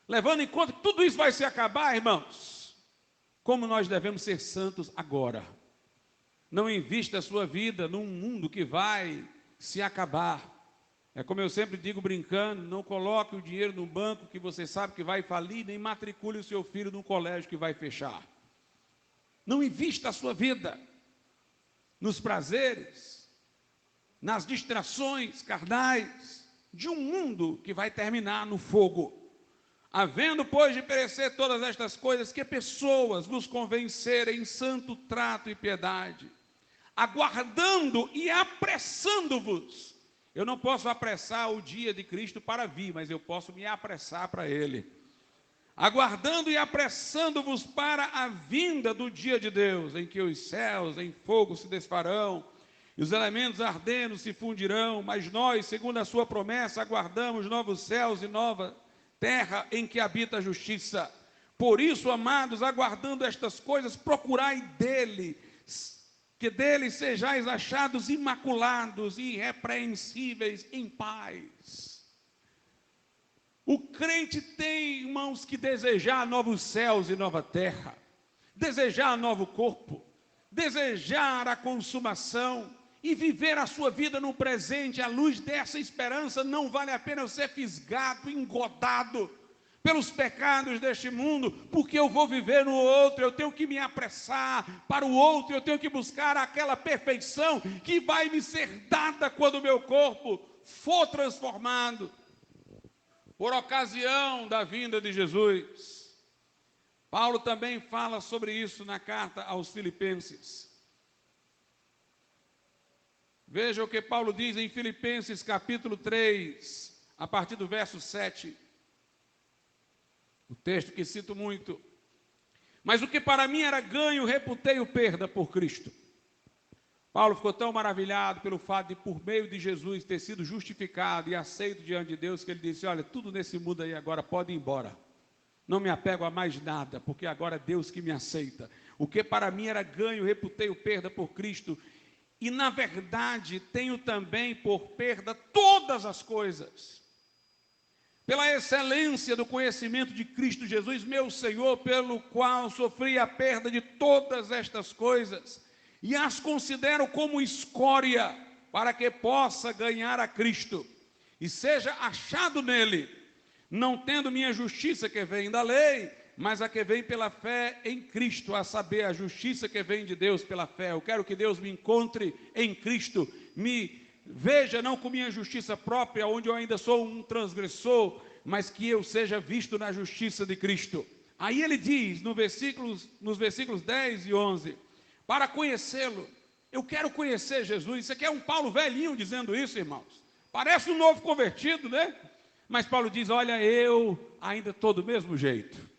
Levando em conta que tudo isso vai se acabar, irmãos, como nós devemos ser santos agora. Não invista a sua vida num mundo que vai se acabar. É como eu sempre digo brincando: não coloque o dinheiro no banco que você sabe que vai falir, nem matricule o seu filho num colégio que vai fechar. Não invista a sua vida nos prazeres, nas distrações carnais de um mundo que vai terminar no fogo. Havendo, pois, de perecer todas estas coisas, que pessoas vos convencerem em santo trato e piedade, aguardando e apressando-vos. Eu não posso apressar o dia de Cristo para vir, mas eu posso me apressar para Ele. Aguardando e apressando-vos para a vinda do dia de Deus, em que os céus em fogo se desfarão, e os elementos ardendo se fundirão, mas nós, segundo a sua promessa, aguardamos novos céus e nova terra em que habita a justiça. Por isso, amados, aguardando estas coisas, procurai dele, que dele sejais achados imaculados e irrepreensíveis em paz. O crente tem, irmãos, que desejar novos céus e nova terra, desejar novo corpo, desejar a consumação e viver a sua vida no presente à luz dessa esperança. Não vale a pena eu ser fisgado, engodado pelos pecados deste mundo, porque eu vou viver no outro, eu tenho que me apressar para o outro, eu tenho que buscar aquela perfeição que vai me ser dada quando o meu corpo for transformado, por ocasião da vinda de Jesus. Paulo também fala sobre isso na carta aos Filipenses. Veja o que Paulo diz em Filipenses capítulo 3, a partir do verso 7. O texto que cito muito. Mas o que para mim era ganho, reputei-o perda por Cristo. Paulo ficou tão maravilhado pelo fato de, por meio de Jesus, ter sido justificado e aceito diante de Deus, que ele disse: olha, tudo nesse mundo aí agora pode ir embora. Não me apego a mais nada, porque agora é Deus que me aceita. O que para mim era ganho, reputei-o perda por Cristo. E, na verdade, tenho também por perda todas as coisas, pela excelência do conhecimento de Cristo Jesus, meu Senhor, pelo qual sofri a perda de todas estas coisas, e as considero como escória, para que possa ganhar a Cristo, e seja achado nele, não tendo minha justiça que vem da lei, mas a que vem pela fé em Cristo, a saber, a justiça que vem de Deus pela fé. Eu quero que Deus me encontre em Cristo, me veja não com minha justiça própria, onde eu ainda sou um transgressor, mas que eu seja visto na justiça de Cristo. Aí ele diz, nos versículos 10 e 11, para conhecê-lo, eu quero conhecer Jesus. Isso aqui é um Paulo velhinho dizendo isso, irmãos. Parece um novo convertido, né? Mas Paulo diz, olha, eu ainda estou do mesmo jeito.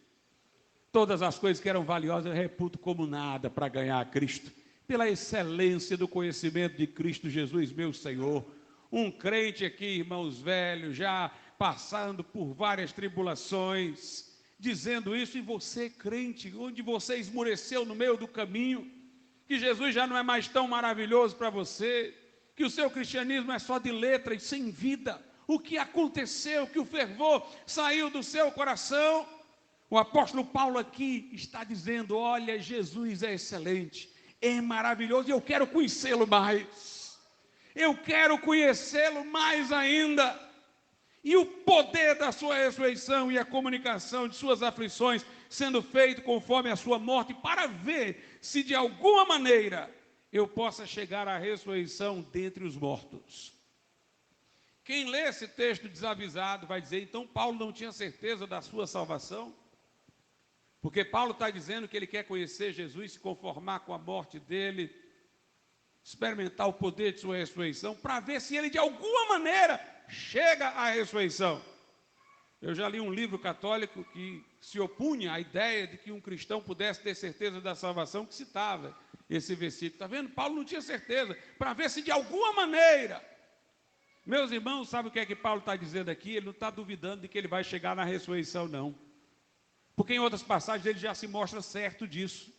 Todas as coisas que eram valiosas eu reputo como nada para ganhar a Cristo, pela excelência do conhecimento de Cristo Jesus, meu Senhor. Um crente aqui, irmãos velhos, já passando por várias tribulações, dizendo isso, e você, crente, onde você esmoreceu no meio do caminho, que Jesus já não é mais tão maravilhoso para você, que o seu cristianismo é só de letra e sem vida. O que aconteceu, que o fervor saiu do seu coração? O apóstolo Paulo aqui está dizendo, olha, Jesus é excelente, é maravilhoso, e eu quero conhecê-lo mais. Eu quero conhecê-lo mais ainda. E o poder da sua ressurreição e a comunicação de suas aflições sendo feito conforme a sua morte, para ver se de alguma maneira eu possa chegar à ressurreição dentre os mortos. Quem lê esse texto desavisado vai dizer, então Paulo não tinha certeza da sua salvação? Porque Paulo está dizendo que ele quer conhecer Jesus, se conformar com a morte dele, experimentar o poder de sua ressurreição, para ver se ele de alguma maneira chega à ressurreição. Eu já li um livro católico que se opunha à ideia de que um cristão pudesse ter certeza da salvação, que citava esse versículo. Está vendo? Paulo não tinha certeza, para ver se de alguma maneira. Meus irmãos, sabe o que é que Paulo está dizendo aqui? Ele não está duvidando de que ele vai chegar na ressurreição, não. Porque em outras passagens ele já se mostra certo disso.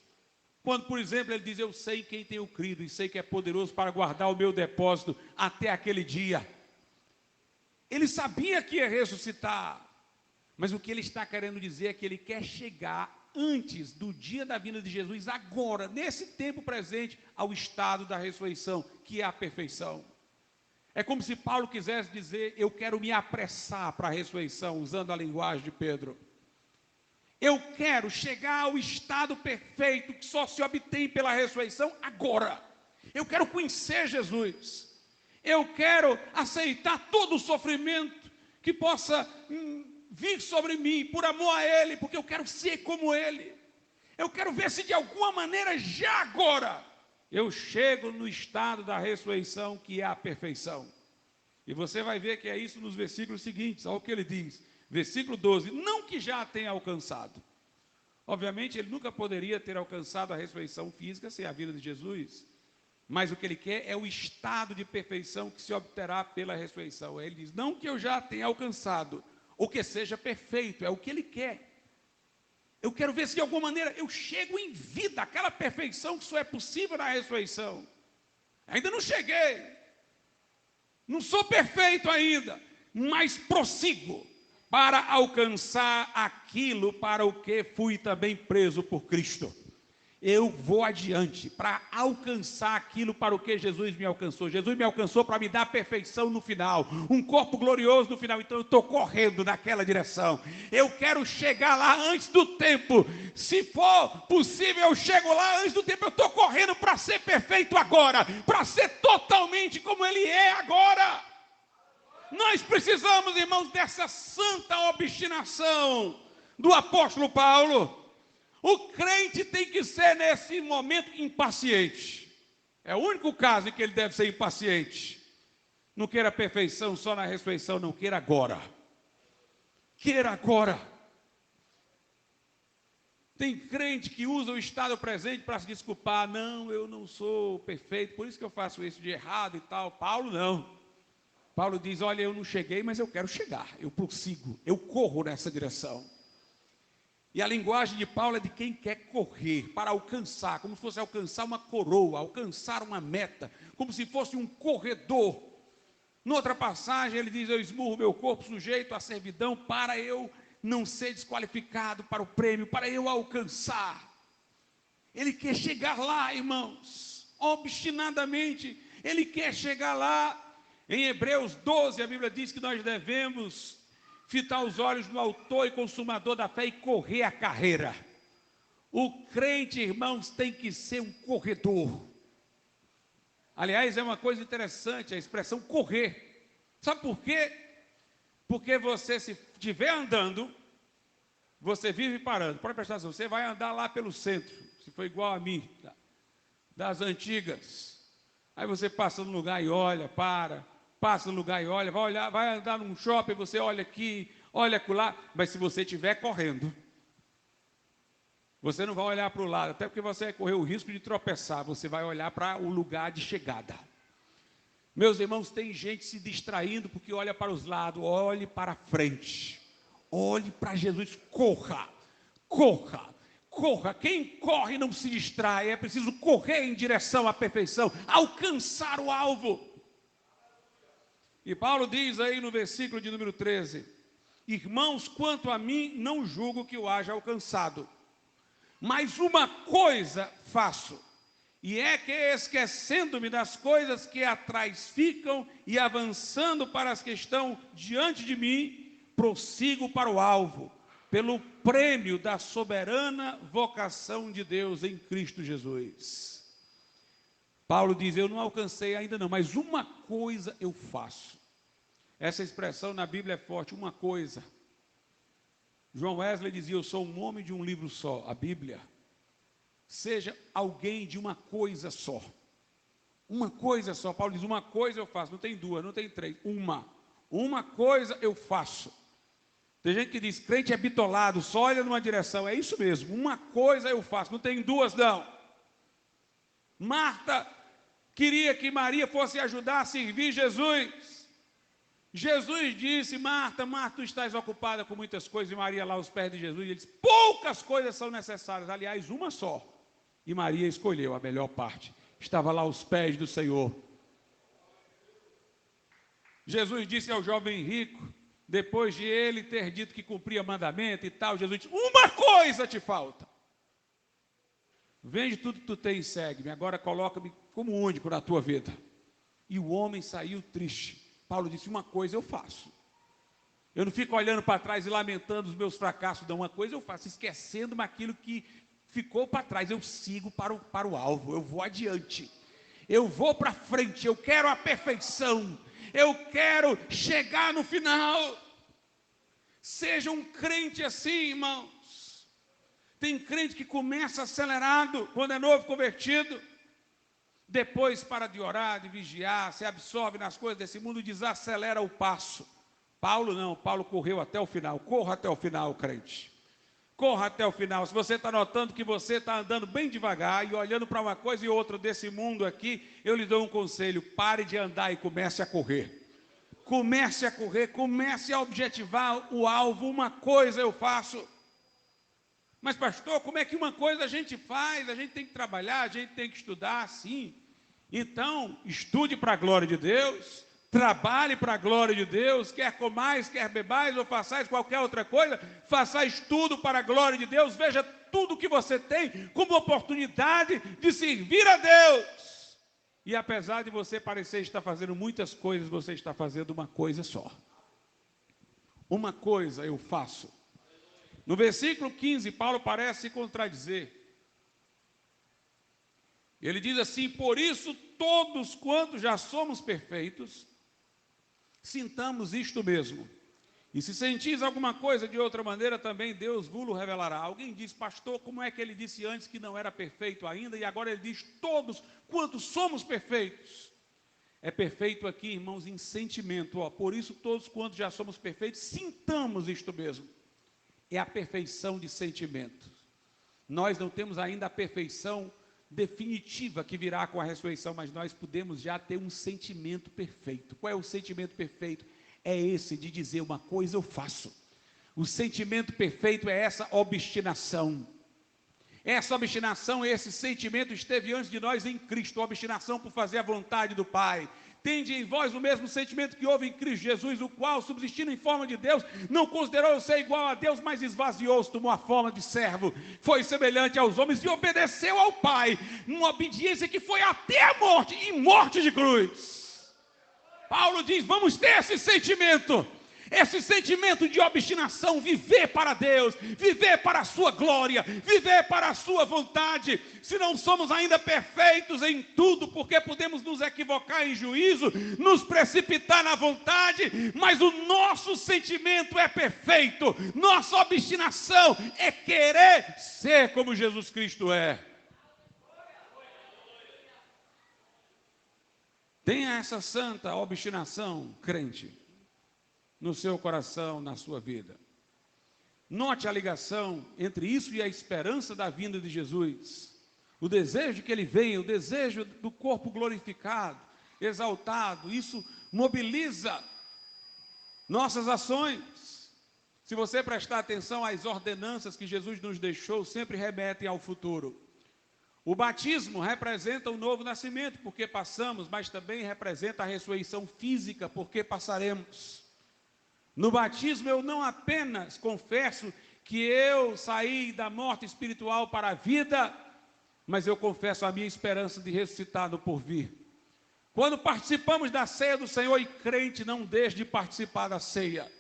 Quando, por exemplo, ele diz, eu sei quem tenho crido e sei que é poderoso para guardar o meu depósito até aquele dia. Ele sabia que ia ressuscitar, mas o que ele está querendo dizer é que ele quer chegar antes do dia da vinda de Jesus, agora, nesse tempo presente, ao estado da ressurreição, que é a perfeição. É como se Paulo quisesse dizer, eu quero me apressar para a ressurreição, usando a linguagem de Pedro. Eu quero chegar ao estado perfeito que só se obtém pela ressurreição agora. Eu quero conhecer Jesus. Eu quero aceitar todo o sofrimento que possa vir sobre mim, por amor a Ele, porque eu quero ser como Ele. Eu quero ver se de alguma maneira, já agora, eu chego no estado da ressurreição, que é a perfeição. E você vai ver que é isso nos versículos seguintes. Olha o que ele diz, versículo 12, não que já tenha alcançado. Obviamente, ele nunca poderia ter alcançado a ressurreição física sem a vida de Jesus. Mas o que ele quer é o estado de perfeição que se obterá pela ressurreição. Ele diz, não que eu já tenha alcançado, ou que seja perfeito, é o que ele quer. Eu quero ver se de alguma maneira eu chego em vida, aquela perfeição que só é possível na ressurreição. Ainda não cheguei, não sou perfeito ainda, mas prossigo para alcançar aquilo para o que fui também preso por Cristo. Eu vou adiante para alcançar aquilo para o que Jesus me alcançou. Jesus me alcançou para me dar a perfeição no final, um corpo glorioso no final. Então eu estou correndo naquela direção. Eu quero chegar lá antes do tempo. Se for possível, eu chego lá antes do tempo. Eu estou correndo para ser perfeito agora, para ser totalmente como Ele é agora. Nós precisamos, irmãos, dessa santa obstinação do apóstolo Paulo. O crente tem que ser, nesse momento, impaciente. É o único caso em que ele deve ser impaciente. Não queira perfeição só na ressurreição, não, queira agora. Queira agora. Tem crente que usa o estado presente para se desculpar. Não, eu não sou perfeito, por isso que eu faço isso de errado e tal. Paulo não. Paulo diz, olha, eu não cheguei, mas eu quero chegar. Eu prossigo, eu corro nessa direção. E a linguagem de Paulo é de quem quer correr, para alcançar, como se fosse alcançar uma coroa, alcançar uma meta, como se fosse um corredor. Noutra passagem ele diz, eu esmurro meu corpo sujeito à servidão, para eu não ser desqualificado para o prêmio, para eu alcançar. Ele quer chegar lá, irmãos, obstinadamente, ele quer chegar lá. Em Hebreus 12, a Bíblia diz que nós devemos fitar os olhos no autor e consumador da fé e correr a carreira. O crente, irmãos, tem que ser um corredor. Aliás, é uma coisa interessante a expressão correr. Sabe por quê? Porque você, se estiver andando, você vive parando. Pode prestar atenção, você vai andar lá pelo centro, se for igual a mim, das antigas. Aí você passa no lugar e olha, passa no lugar e olha, vai andar num shopping, você olha aqui, olha acolá, mas se você estiver correndo, você não vai olhar para o lado, até porque você vai correr o risco de tropeçar, você vai olhar para o lugar de chegada. Meus irmãos, tem gente se distraindo porque olha para os lados, olhe para frente, olhe para Jesus, corra, corra, corra. Quem corre não se distrai, é preciso correr em direção à perfeição, alcançar o alvo. E Paulo diz aí no versículo de número 13, irmãos, quanto a mim, não julgo que eu haja alcançado, mas uma coisa faço, e é que esquecendo-me das coisas que atrás ficam e avançando para as que estão diante de mim, prossigo para o alvo, pelo prêmio da soberana vocação de Deus em Cristo Jesus. Paulo diz, eu não alcancei ainda não, mas uma coisa eu faço. Essa expressão na Bíblia é forte, uma coisa. João Wesley dizia, eu sou um homem de um livro só, a Bíblia. Seja alguém de uma coisa só. Uma coisa só. Paulo diz, uma coisa eu faço, não tem duas, não tem três, uma coisa eu faço. Tem gente que diz, crente é bitolado, só olha numa direção, é isso mesmo, uma coisa eu faço, não tem duas não. Marta queria que Maria fosse ajudar a servir Jesus. Jesus disse, Marta, Marta, tu estás ocupada com muitas coisas, e Maria lá aos pés de Jesus, ele disse, poucas coisas são necessárias, aliás, uma só. E Maria escolheu a melhor parte, estava lá aos pés do Senhor. Jesus disse ao jovem rico, depois de ele ter dito que cumpria mandamento e tal, Jesus disse, uma coisa te falta. Vende tudo que tu tens e segue-me, agora coloca-me como único na tua vida. E o homem saiu triste. Paulo disse, uma coisa eu faço. Eu não fico olhando para trás e lamentando os meus fracassos, não, uma coisa eu faço, esquecendo-me aquilo que ficou para trás, eu sigo para o alvo, eu vou adiante, eu vou para frente, eu quero a perfeição, eu quero chegar no final. Seja um crente assim, irmãos. Tem crente que começa acelerado quando é novo convertido, depois para de orar, de vigiar, se absorve nas coisas desse mundo e desacelera o passo. Paulo não, Paulo correu até o final. Corra até o final, crente. Corra até o final. Se você está notando que você está andando bem devagar e olhando para uma coisa e outra desse mundo aqui, eu lhe dou um conselho: pare de andar e comece a correr. Comece a correr, comece a objetivar o alvo. Uma coisa eu faço. Mas pastor, como é que uma coisa a gente faz? A gente tem que trabalhar, a gente tem que estudar, sim. Então, estude para a glória de Deus, trabalhe para a glória de Deus, quer comais, quer bebais ou façais qualquer outra coisa, façais tudo para a glória de Deus, veja tudo que você tem como oportunidade de servir a Deus. E apesar de você parecer estar fazendo muitas coisas, você está fazendo uma coisa só. Uma coisa eu faço. No versículo 15, Paulo parece se contradizer. Ele diz assim: por isso todos quantos já somos perfeitos, sintamos isto mesmo. E se sentis alguma coisa de outra maneira, também Deus vos revelará. Alguém diz: pastor, como é que ele disse antes que não era perfeito ainda, e agora ele diz todos quantos somos perfeitos? É perfeito aqui, irmãos, em sentimento. Por isso todos quantos já somos perfeitos, sintamos isto mesmo. É a perfeição de sentimento. Nós não temos ainda a perfeição definitiva que virá com a ressurreição, mas nós podemos já ter um sentimento perfeito. Qual é o sentimento perfeito? É esse de dizer: uma coisa eu faço. O sentimento perfeito é essa obstinação. Essa obstinação, esse sentimento esteve antes de nós em Cristo, a obstinação por fazer a vontade do Pai. Tende em vós o mesmo sentimento que houve em Cristo Jesus, o qual, subsistindo em forma de Deus, não considerou ser igual a Deus, mas esvaziou-se, tomou a forma de servo, foi semelhante aos homens e obedeceu ao Pai, numa obediência que foi até a morte, e morte de cruz. Paulo diz: vamos ter esse sentimento de obstinação, viver para Deus, viver para a sua glória, viver para a sua vontade. Se não somos ainda perfeitos em tudo, porque podemos nos equivocar em juízo, nos precipitar na vontade, mas o nosso sentimento é perfeito, nossa obstinação é querer ser como Jesus Cristo é. Tenha essa santa obstinação, crente, no seu coração, na sua vida. Note a ligação entre isso e a esperança da vinda de Jesus. O desejo de que ele venha, o desejo do corpo glorificado, exaltado, isso mobiliza nossas ações. Se você prestar atenção, às ordenanças que Jesus nos deixou sempre remetem ao futuro. O batismo representa o novo nascimento, porque passamos, mas também representa a ressurreição física, porque passaremos. No batismo eu não apenas confesso que eu saí da morte espiritual para a vida, mas eu confesso a minha esperança de ressuscitar no porvir. Quando participamos da ceia do Senhor, e crente, não deixe de participar da ceia.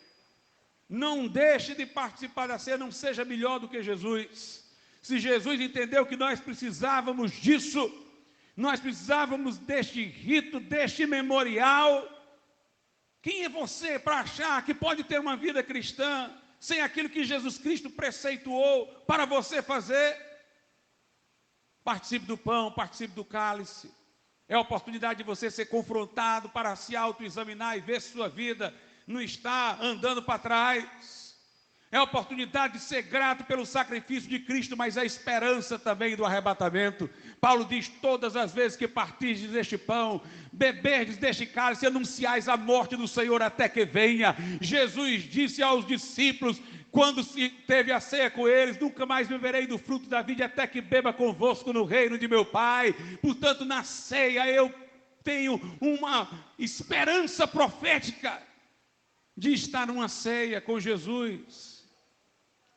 Não deixe de participar da ceia, não seja melhor do que Jesus. Se Jesus entendeu que nós precisávamos disso, nós precisávamos deste rito, deste memorial. Quem é você para achar que pode ter uma vida cristã sem aquilo que Jesus Cristo preceituou para você fazer? Participe do pão, participe do cálice. É a oportunidade de você ser confrontado para se autoexaminar e ver se sua vida não está andando para trás. É a oportunidade de ser grato pelo sacrifício de Cristo, mas a esperança também do arrebatamento. Paulo diz: todas as vezes que partirdes deste pão, beberdes deste cálice, anunciais a morte do Senhor até que venha. Jesus disse aos discípulos, quando se teve a ceia com eles: nunca mais beberei do fruto da vide até que beba convosco no reino de meu Pai. Portanto, na ceia eu tenho uma esperança profética de estar numa ceia com Jesus,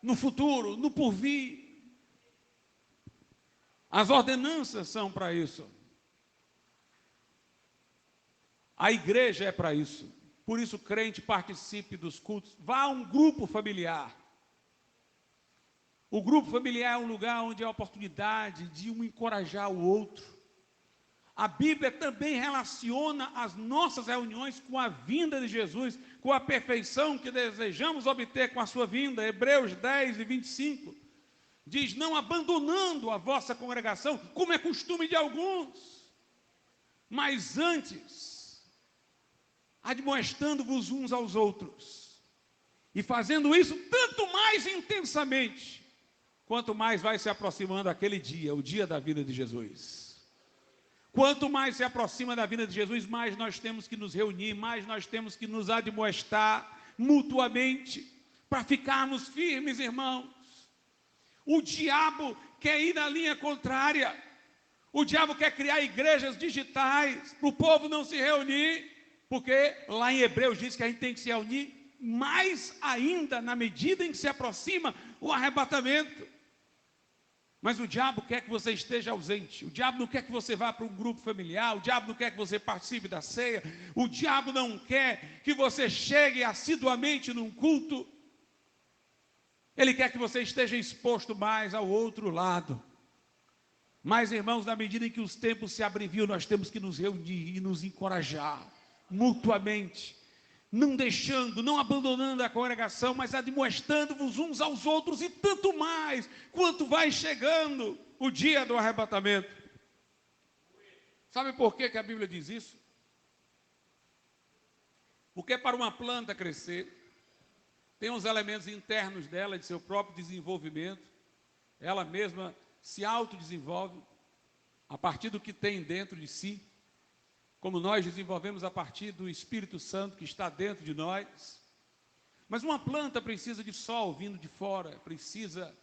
no futuro, no porvir. As ordenanças são para isso. A igreja é para isso. Por isso, crente, participe dos cultos. Vá a um grupo familiar. O grupo familiar é um lugar onde há a oportunidade de um encorajar o outro. A Bíblia também relaciona as nossas reuniões com a vinda de Jesus, com a perfeição que desejamos obter com a sua vinda. Hebreus 10 e 25 diz: não abandonando a vossa congregação, como é costume de alguns, mas antes, admoestando-vos uns aos outros, e fazendo isso tanto mais intensamente, quanto mais vai se aproximando aquele dia, o dia da vida de Jesus. Quanto mais se aproxima da vida de Jesus, mais nós temos que nos reunir, mais nós temos que nos admoestar mutuamente, para ficarmos firmes, irmãos. O diabo quer ir na linha contrária. O diabo quer criar igrejas digitais, para o povo não se reunir, porque lá em Hebreus diz que a gente tem que se reunir mais ainda na medida em que se aproxima o arrebatamento. Mas o diabo quer que você esteja ausente. O diabo não quer que você vá para um grupo familiar. O diabo não quer que você participe da ceia. O diabo não quer que você chegue assiduamente num culto. Ele quer que você esteja exposto mais ao outro lado. Mas, irmãos, na medida em que os tempos se abreviam, nós temos que nos reunir e nos encorajar mutuamente, não deixando, não abandonando a congregação, mas admoestando-vos uns aos outros, e tanto mais, quanto vai chegando o dia do arrebatamento. Sabe por que a Bíblia diz isso? Porque para uma planta crescer, tem uns elementos internos dela, de seu próprio desenvolvimento, ela mesma se autodesenvolve a partir do que tem dentro de si, como nós desenvolvemos a partir do Espírito Santo que está dentro de nós. Mas uma planta precisa de sol vindo de fora, precisa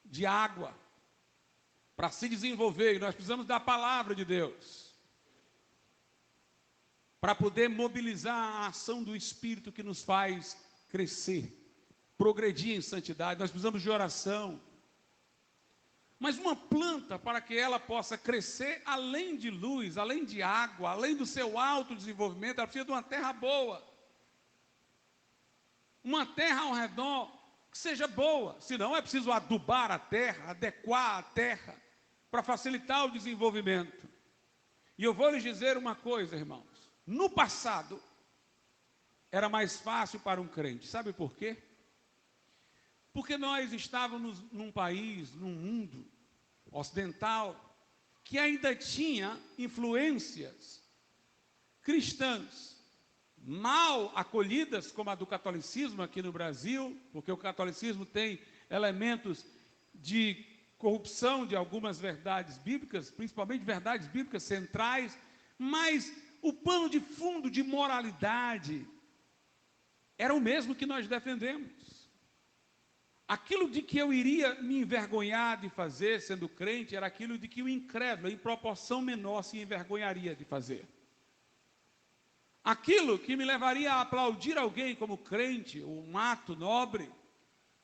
de água para se desenvolver, e nós precisamos da palavra de Deus para poder mobilizar a ação do Espírito que nos faz crescer, progredir em santidade. Nós precisamos de oração. Mas uma planta, para que ela possa crescer, além de luz, além de água, além do seu autodesenvolvimento, ela precisa de uma terra boa. Uma terra ao redor que seja boa. Senão é preciso adubar a terra, adequar a terra, para facilitar o desenvolvimento. E eu vou lhes dizer uma coisa, irmãos. No passado, era mais fácil para um crente. Sabe por quê? Porque nós estávamos num país, num mundo ocidental, que ainda tinha influências cristãs, mal acolhidas, como a do catolicismo aqui no Brasil, porque o catolicismo tem elementos de corrupção de algumas verdades bíblicas, principalmente verdades bíblicas centrais, mas o pano de fundo de moralidade era o mesmo que nós defendemos. Aquilo de que eu iria me envergonhar de fazer, sendo crente, era aquilo de que o incrédulo, em proporção menor, se envergonharia de fazer. Aquilo que me levaria a aplaudir alguém como crente, um ato nobre,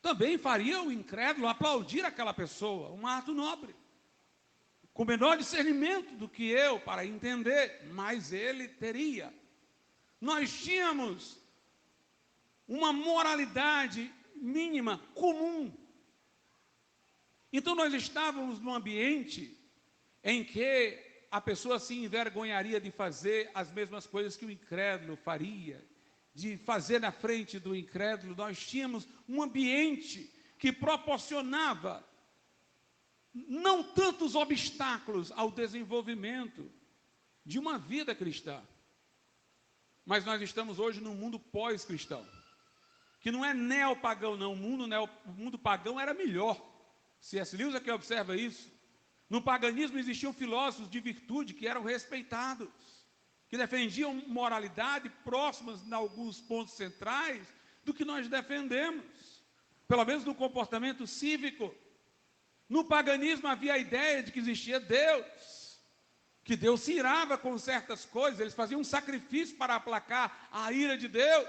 também faria o incrédulo aplaudir aquela pessoa, um ato nobre. Com menor discernimento do que eu, para entender, mas ele teria. Nós tínhamos uma moralidade mínima, comum. Então nós estávamos num ambiente em que a pessoa se envergonharia de fazer as mesmas coisas que o incrédulo faria, de fazer na frente do incrédulo. Nós tínhamos um ambiente que proporcionava não tantos obstáculos ao desenvolvimento de uma vida cristã. Mas nós estamos hoje num mundo pós-cristão, que não é neopagão, não. O mundo pagão era melhor. C.S. Lewis é que observa isso. No paganismo existiam filósofos de virtude que eram respeitados, que defendiam moralidade próximas, em alguns pontos centrais, do que nós defendemos, pelo menos no comportamento cívico. No paganismo havia a ideia de que existia Deus, que Deus se irava com certas coisas, eles faziam um sacrifício para aplacar a ira de Deus.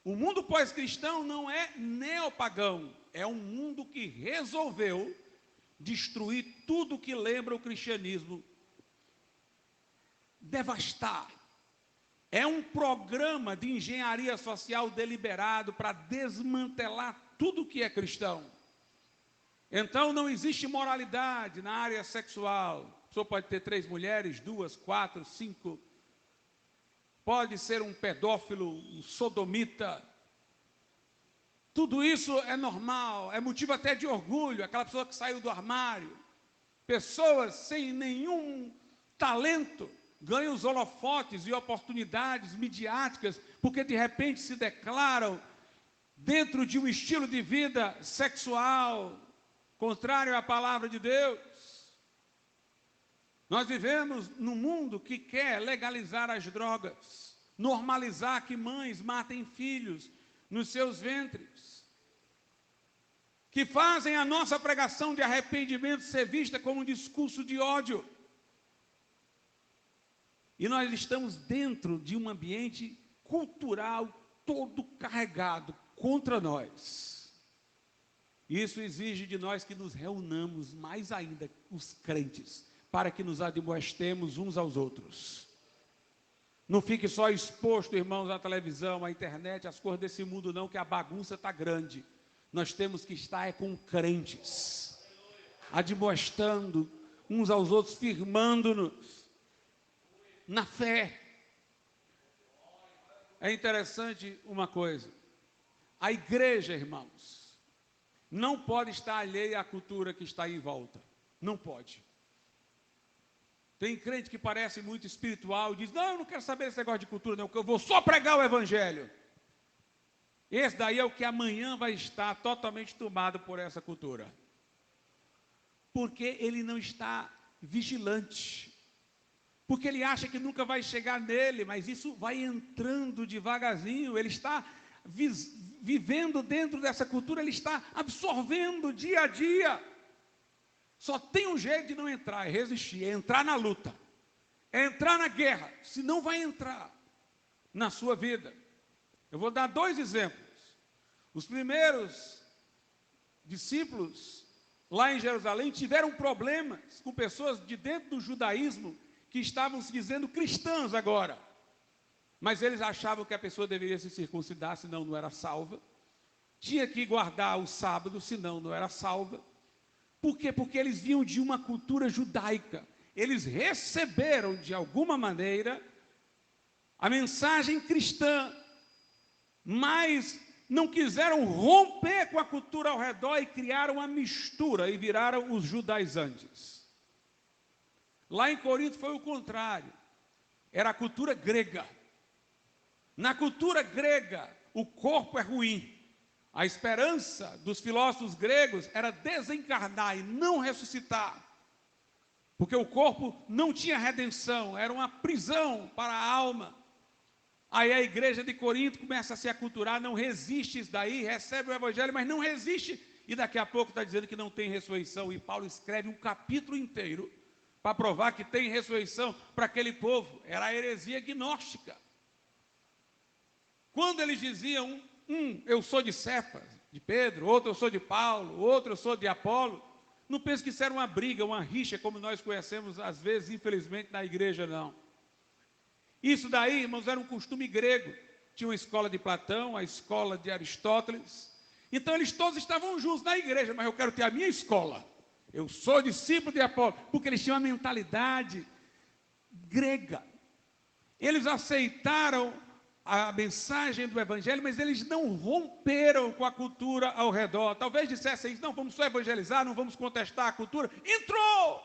O mundo pós-cristão não é neopagão, é um mundo que resolveu destruir tudo que lembra o cristianismo, devastar. É um programa de engenharia social deliberado para desmantelar tudo que é cristão. Então não existe moralidade na área sexual, A pessoa pode ter 3 mulheres, 2, 4, 5. Pode ser um pedófilo, um sodomita. Tudo isso é normal, é motivo até de orgulho, aquela pessoa que saiu do armário. Pessoas sem nenhum talento ganham os holofotes e oportunidades midiáticas, porque de repente se declaram dentro de um estilo de vida sexual, contrário à palavra de Deus. Nós vivemos num mundo que quer legalizar as drogas, normalizar que mães matem filhos nos seus ventres, que fazem a nossa pregação de arrependimento ser vista como um discurso de ódio. E nós estamos dentro de um ambiente cultural todo carregado contra nós. Isso exige de nós que nos reunamos mais ainda, os crentes, para que nos admoestemos uns aos outros. Não fique só exposto, irmãos, à televisão, à internet, às coisas desse mundo não, que a bagunça está grande. Nós temos que estar com crentes, admoestando uns aos outros, firmando-nos na fé. É interessante uma coisa, a igreja, irmãos, não pode estar alheia à cultura que está em volta, não pode. Tem crente que parece muito espiritual e diz, não, eu não quero saber desse negócio de cultura não, porque eu vou só pregar o evangelho. Esse daí é o que amanhã vai estar totalmente tomado por essa cultura, porque ele não está vigilante, porque ele acha que nunca vai chegar nele, mas isso vai entrando devagarzinho, ele está vivendo dentro dessa cultura, ele está absorvendo dia a dia. Só tem um jeito de não entrar, é resistir, é entrar na luta, é entrar na guerra, senão vai entrar na sua vida. Eu vou dar 2 exemplos. Os primeiros discípulos lá em Jerusalém tiveram problemas com pessoas de dentro do judaísmo que estavam se dizendo cristãos agora, mas eles achavam que a pessoa deveria se circuncidar, senão não era salva, tinha que guardar o sábado, senão não era salva. Por quê? Porque eles vinham de uma cultura judaica, eles receberam de alguma maneira a mensagem cristã, mas não quiseram romper com a cultura ao redor e criaram uma mistura e viraram os judaizantes. Lá em Corinto foi o contrário, era a cultura grega. Na cultura grega, o corpo é ruim. A esperança dos filósofos gregos era desencarnar e não ressuscitar, porque o corpo não tinha redenção, era uma prisão para a alma. Aí a igreja de Corinto começa a se aculturar, não resiste isso daí, recebe o evangelho, mas não resiste, e daqui a pouco está dizendo que não tem ressurreição, e Paulo escreve um capítulo inteiro para provar que tem ressurreição para aquele povo. Era a heresia gnóstica. Quando eles diziam, eu sou de Cefas, de Pedro, outro eu sou de Paulo, outro eu sou de Apolo, não pense que isso era uma briga, uma rixa, como nós conhecemos às vezes, infelizmente, na igreja, não. Isso daí, irmãos, era um costume grego. Tinha uma escola de Platão, a escola de Aristóteles. Então, eles todos estavam juntos na igreja, mas eu quero ter a minha escola. Eu sou discípulo de Apolo, porque eles tinham uma mentalidade grega. Eles aceitaram a mensagem do evangelho, mas eles não romperam com a cultura ao redor. Talvez dissessem isso, não, vamos só evangelizar, não vamos contestar a cultura. Entrou!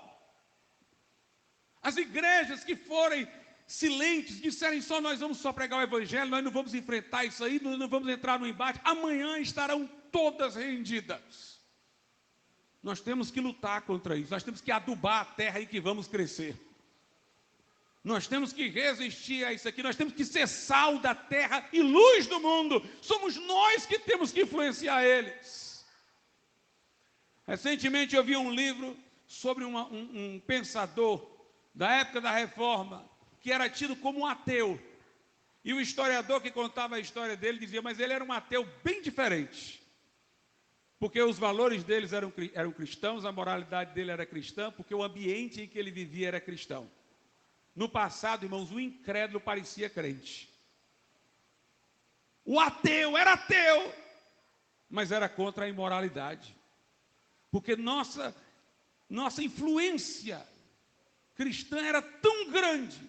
As igrejas que forem silentes, disserem só, nós vamos só pregar o evangelho, nós não vamos enfrentar isso aí, nós não vamos entrar no embate, amanhã estarão todas rendidas. Nós temos que lutar contra isso, nós temos que adubar a terra em que vamos crescer. Nós temos que resistir a isso aqui, nós temos que ser sal da terra e luz do mundo. Somos nós que temos que influenciar eles. Recentemente eu vi um livro sobre um pensador da época da Reforma, que era tido como um ateu. E o historiador que contava a história dele dizia, mas ele era um ateu bem diferente. Porque os valores deles eram cristãos, a moralidade dele era cristã, porque o ambiente em que ele vivia era cristão. No passado, irmãos, o incrédulo parecia crente. O ateu era ateu, mas era contra a imoralidade. Porque nossa influência cristã era tão grande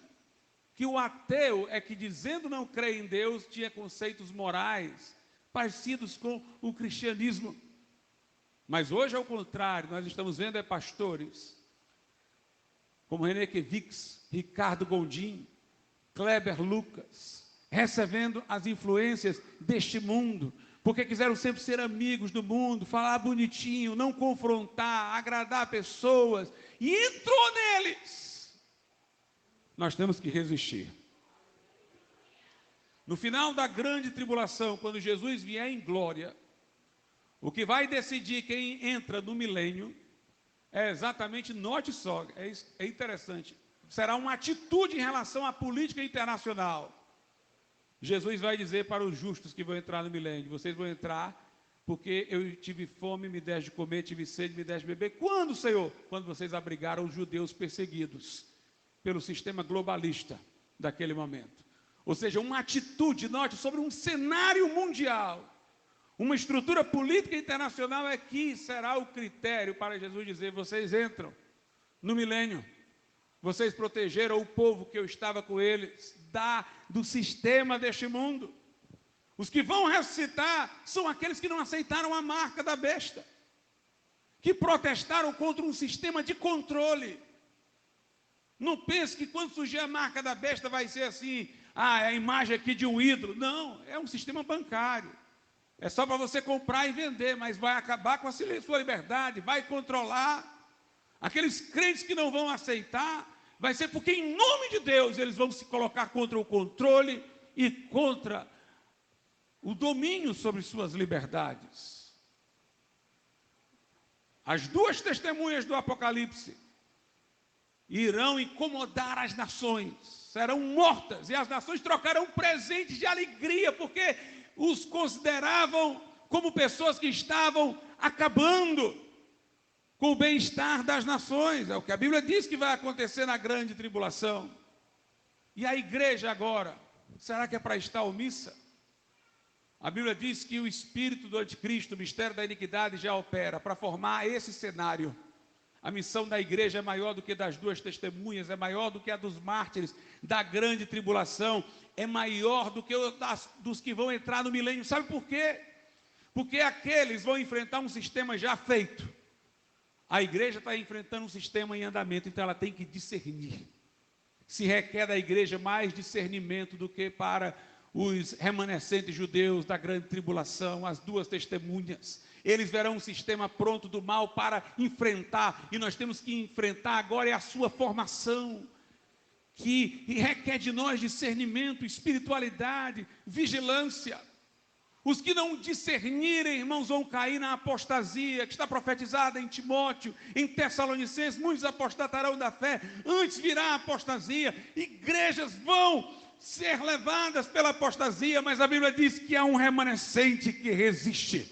que o ateu é que, dizendo não crer em Deus, tinha conceitos morais parecidos com o cristianismo. Mas hoje, ao contrário, nós estamos vendo pastores como René Kevix, Ricardo Gondim, Kleber Lucas, recebendo as influências deste mundo, porque quiseram sempre ser amigos do mundo, falar bonitinho, não confrontar, agradar pessoas, e entrou neles. Nós temos que resistir. No final da grande tribulação, quando Jesus vier em glória, o que vai decidir quem entra no milênio é exatamente, note só, é interessante, será uma atitude em relação à política internacional. Jesus vai dizer para os justos que vão entrar no milênio: vocês vão entrar porque eu tive fome, me deste de comer, tive sede, me deste de beber. Quando, Senhor? Quando vocês abrigaram os judeus perseguidos pelo sistema globalista daquele momento. Ou seja, uma atitude, note, sobre um cenário mundial. Uma estrutura política internacional é que será o critério para Jesus dizer: vocês entram no milênio. Vocês protegeram o povo que eu estava com eles do sistema deste mundo. Os que vão ressuscitar são aqueles que não aceitaram a marca da besta, que protestaram contra um sistema de controle. Não pense que quando surgir a marca da besta vai ser assim, é a imagem aqui de um ídolo. Não, é um sistema bancário. É só para você comprar e vender, mas vai acabar com a sua liberdade, vai controlar. Aqueles crentes que não vão aceitar, vai ser porque em nome de Deus eles vão se colocar contra o controle e contra o domínio sobre suas liberdades. As duas testemunhas do Apocalipse irão incomodar as nações, serão mortas, e as nações trocarão presentes de alegria, porque os consideravam como pessoas que estavam acabando com o bem-estar das nações. É o que a Bíblia diz que vai acontecer na grande tribulação. E a igreja agora, será que é para estar omissa? A Bíblia diz que o espírito do anticristo, o mistério da iniquidade, já opera para formar esse cenário. A missão da igreja é maior do que das duas testemunhas, é maior do que a dos mártires da grande tribulação, é maior do que dos que vão entrar no milênio. Sabe por quê? Porque aqueles vão enfrentar um sistema já feito. A igreja está enfrentando um sistema em andamento, então ela tem que discernir. Se requer da igreja mais discernimento do que para os remanescentes judeus da grande tribulação, as duas testemunhas. Eles verão um sistema pronto do mal para enfrentar, e nós temos que enfrentar agora a sua formação, que requer de nós discernimento, espiritualidade, vigilância. Os que não discernirem, irmãos, vão cair na apostasia, que está profetizada em Timóteo, em Tessalonicenses. Muitos apostatarão da fé, antes virá a apostasia, igrejas vão ser levadas pela apostasia, mas a Bíblia diz que há um remanescente que resiste.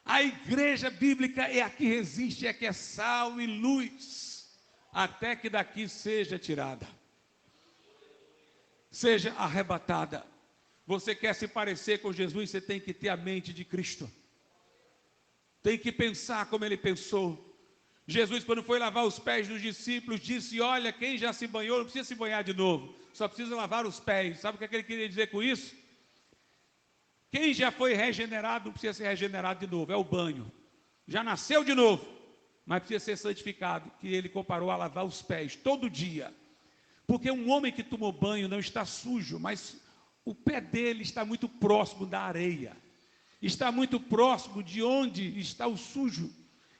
A igreja bíblica é a que resiste, é a que é sal e luz, até que daqui seja tirada, seja arrebatada. Você quer se parecer com Jesus, você tem que ter a mente de Cristo, tem que pensar como ele pensou. Jesus, quando foi lavar os pés dos discípulos, disse: olha, quem já se banhou não precisa se banhar de novo, só precisa lavar os pés. Sabe o que ele queria dizer com isso? Quem já foi regenerado não precisa ser regenerado de novo, é o banho. Já nasceu de novo, mas precisa ser santificado, que ele comparou a lavar os pés todo dia. Porque um homem que tomou banho não está sujo, mas o pé dele está muito próximo da areia, está muito próximo de onde está o sujo.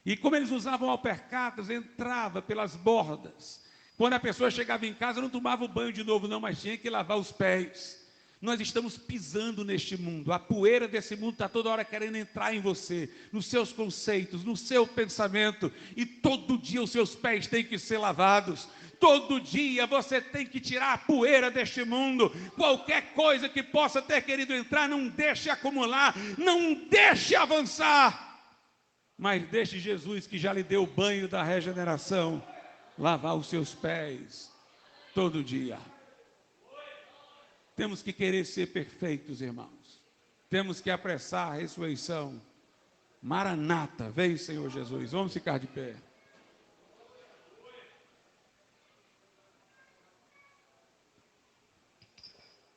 E como eles usavam alpercatas, entrava pelas bordas. Quando a pessoa chegava em casa, não tomava o banho de novo não, mas tinha que lavar os pés. Nós estamos pisando neste mundo, a poeira desse mundo está toda hora querendo entrar em você, nos seus conceitos, no seu pensamento, e todo dia os seus pés têm que ser lavados. Todo dia você tem que tirar a poeira deste mundo. Qualquer coisa que possa ter querido entrar, não deixe acumular, não deixe avançar, mas deixe Jesus, que já lhe deu o banho da regeneração, lavar os seus pés todo dia. Temos que querer ser perfeitos, irmãos. Temos que apressar a ressurreição. Maranata, vem, Senhor Jesus. Vamos ficar de pé.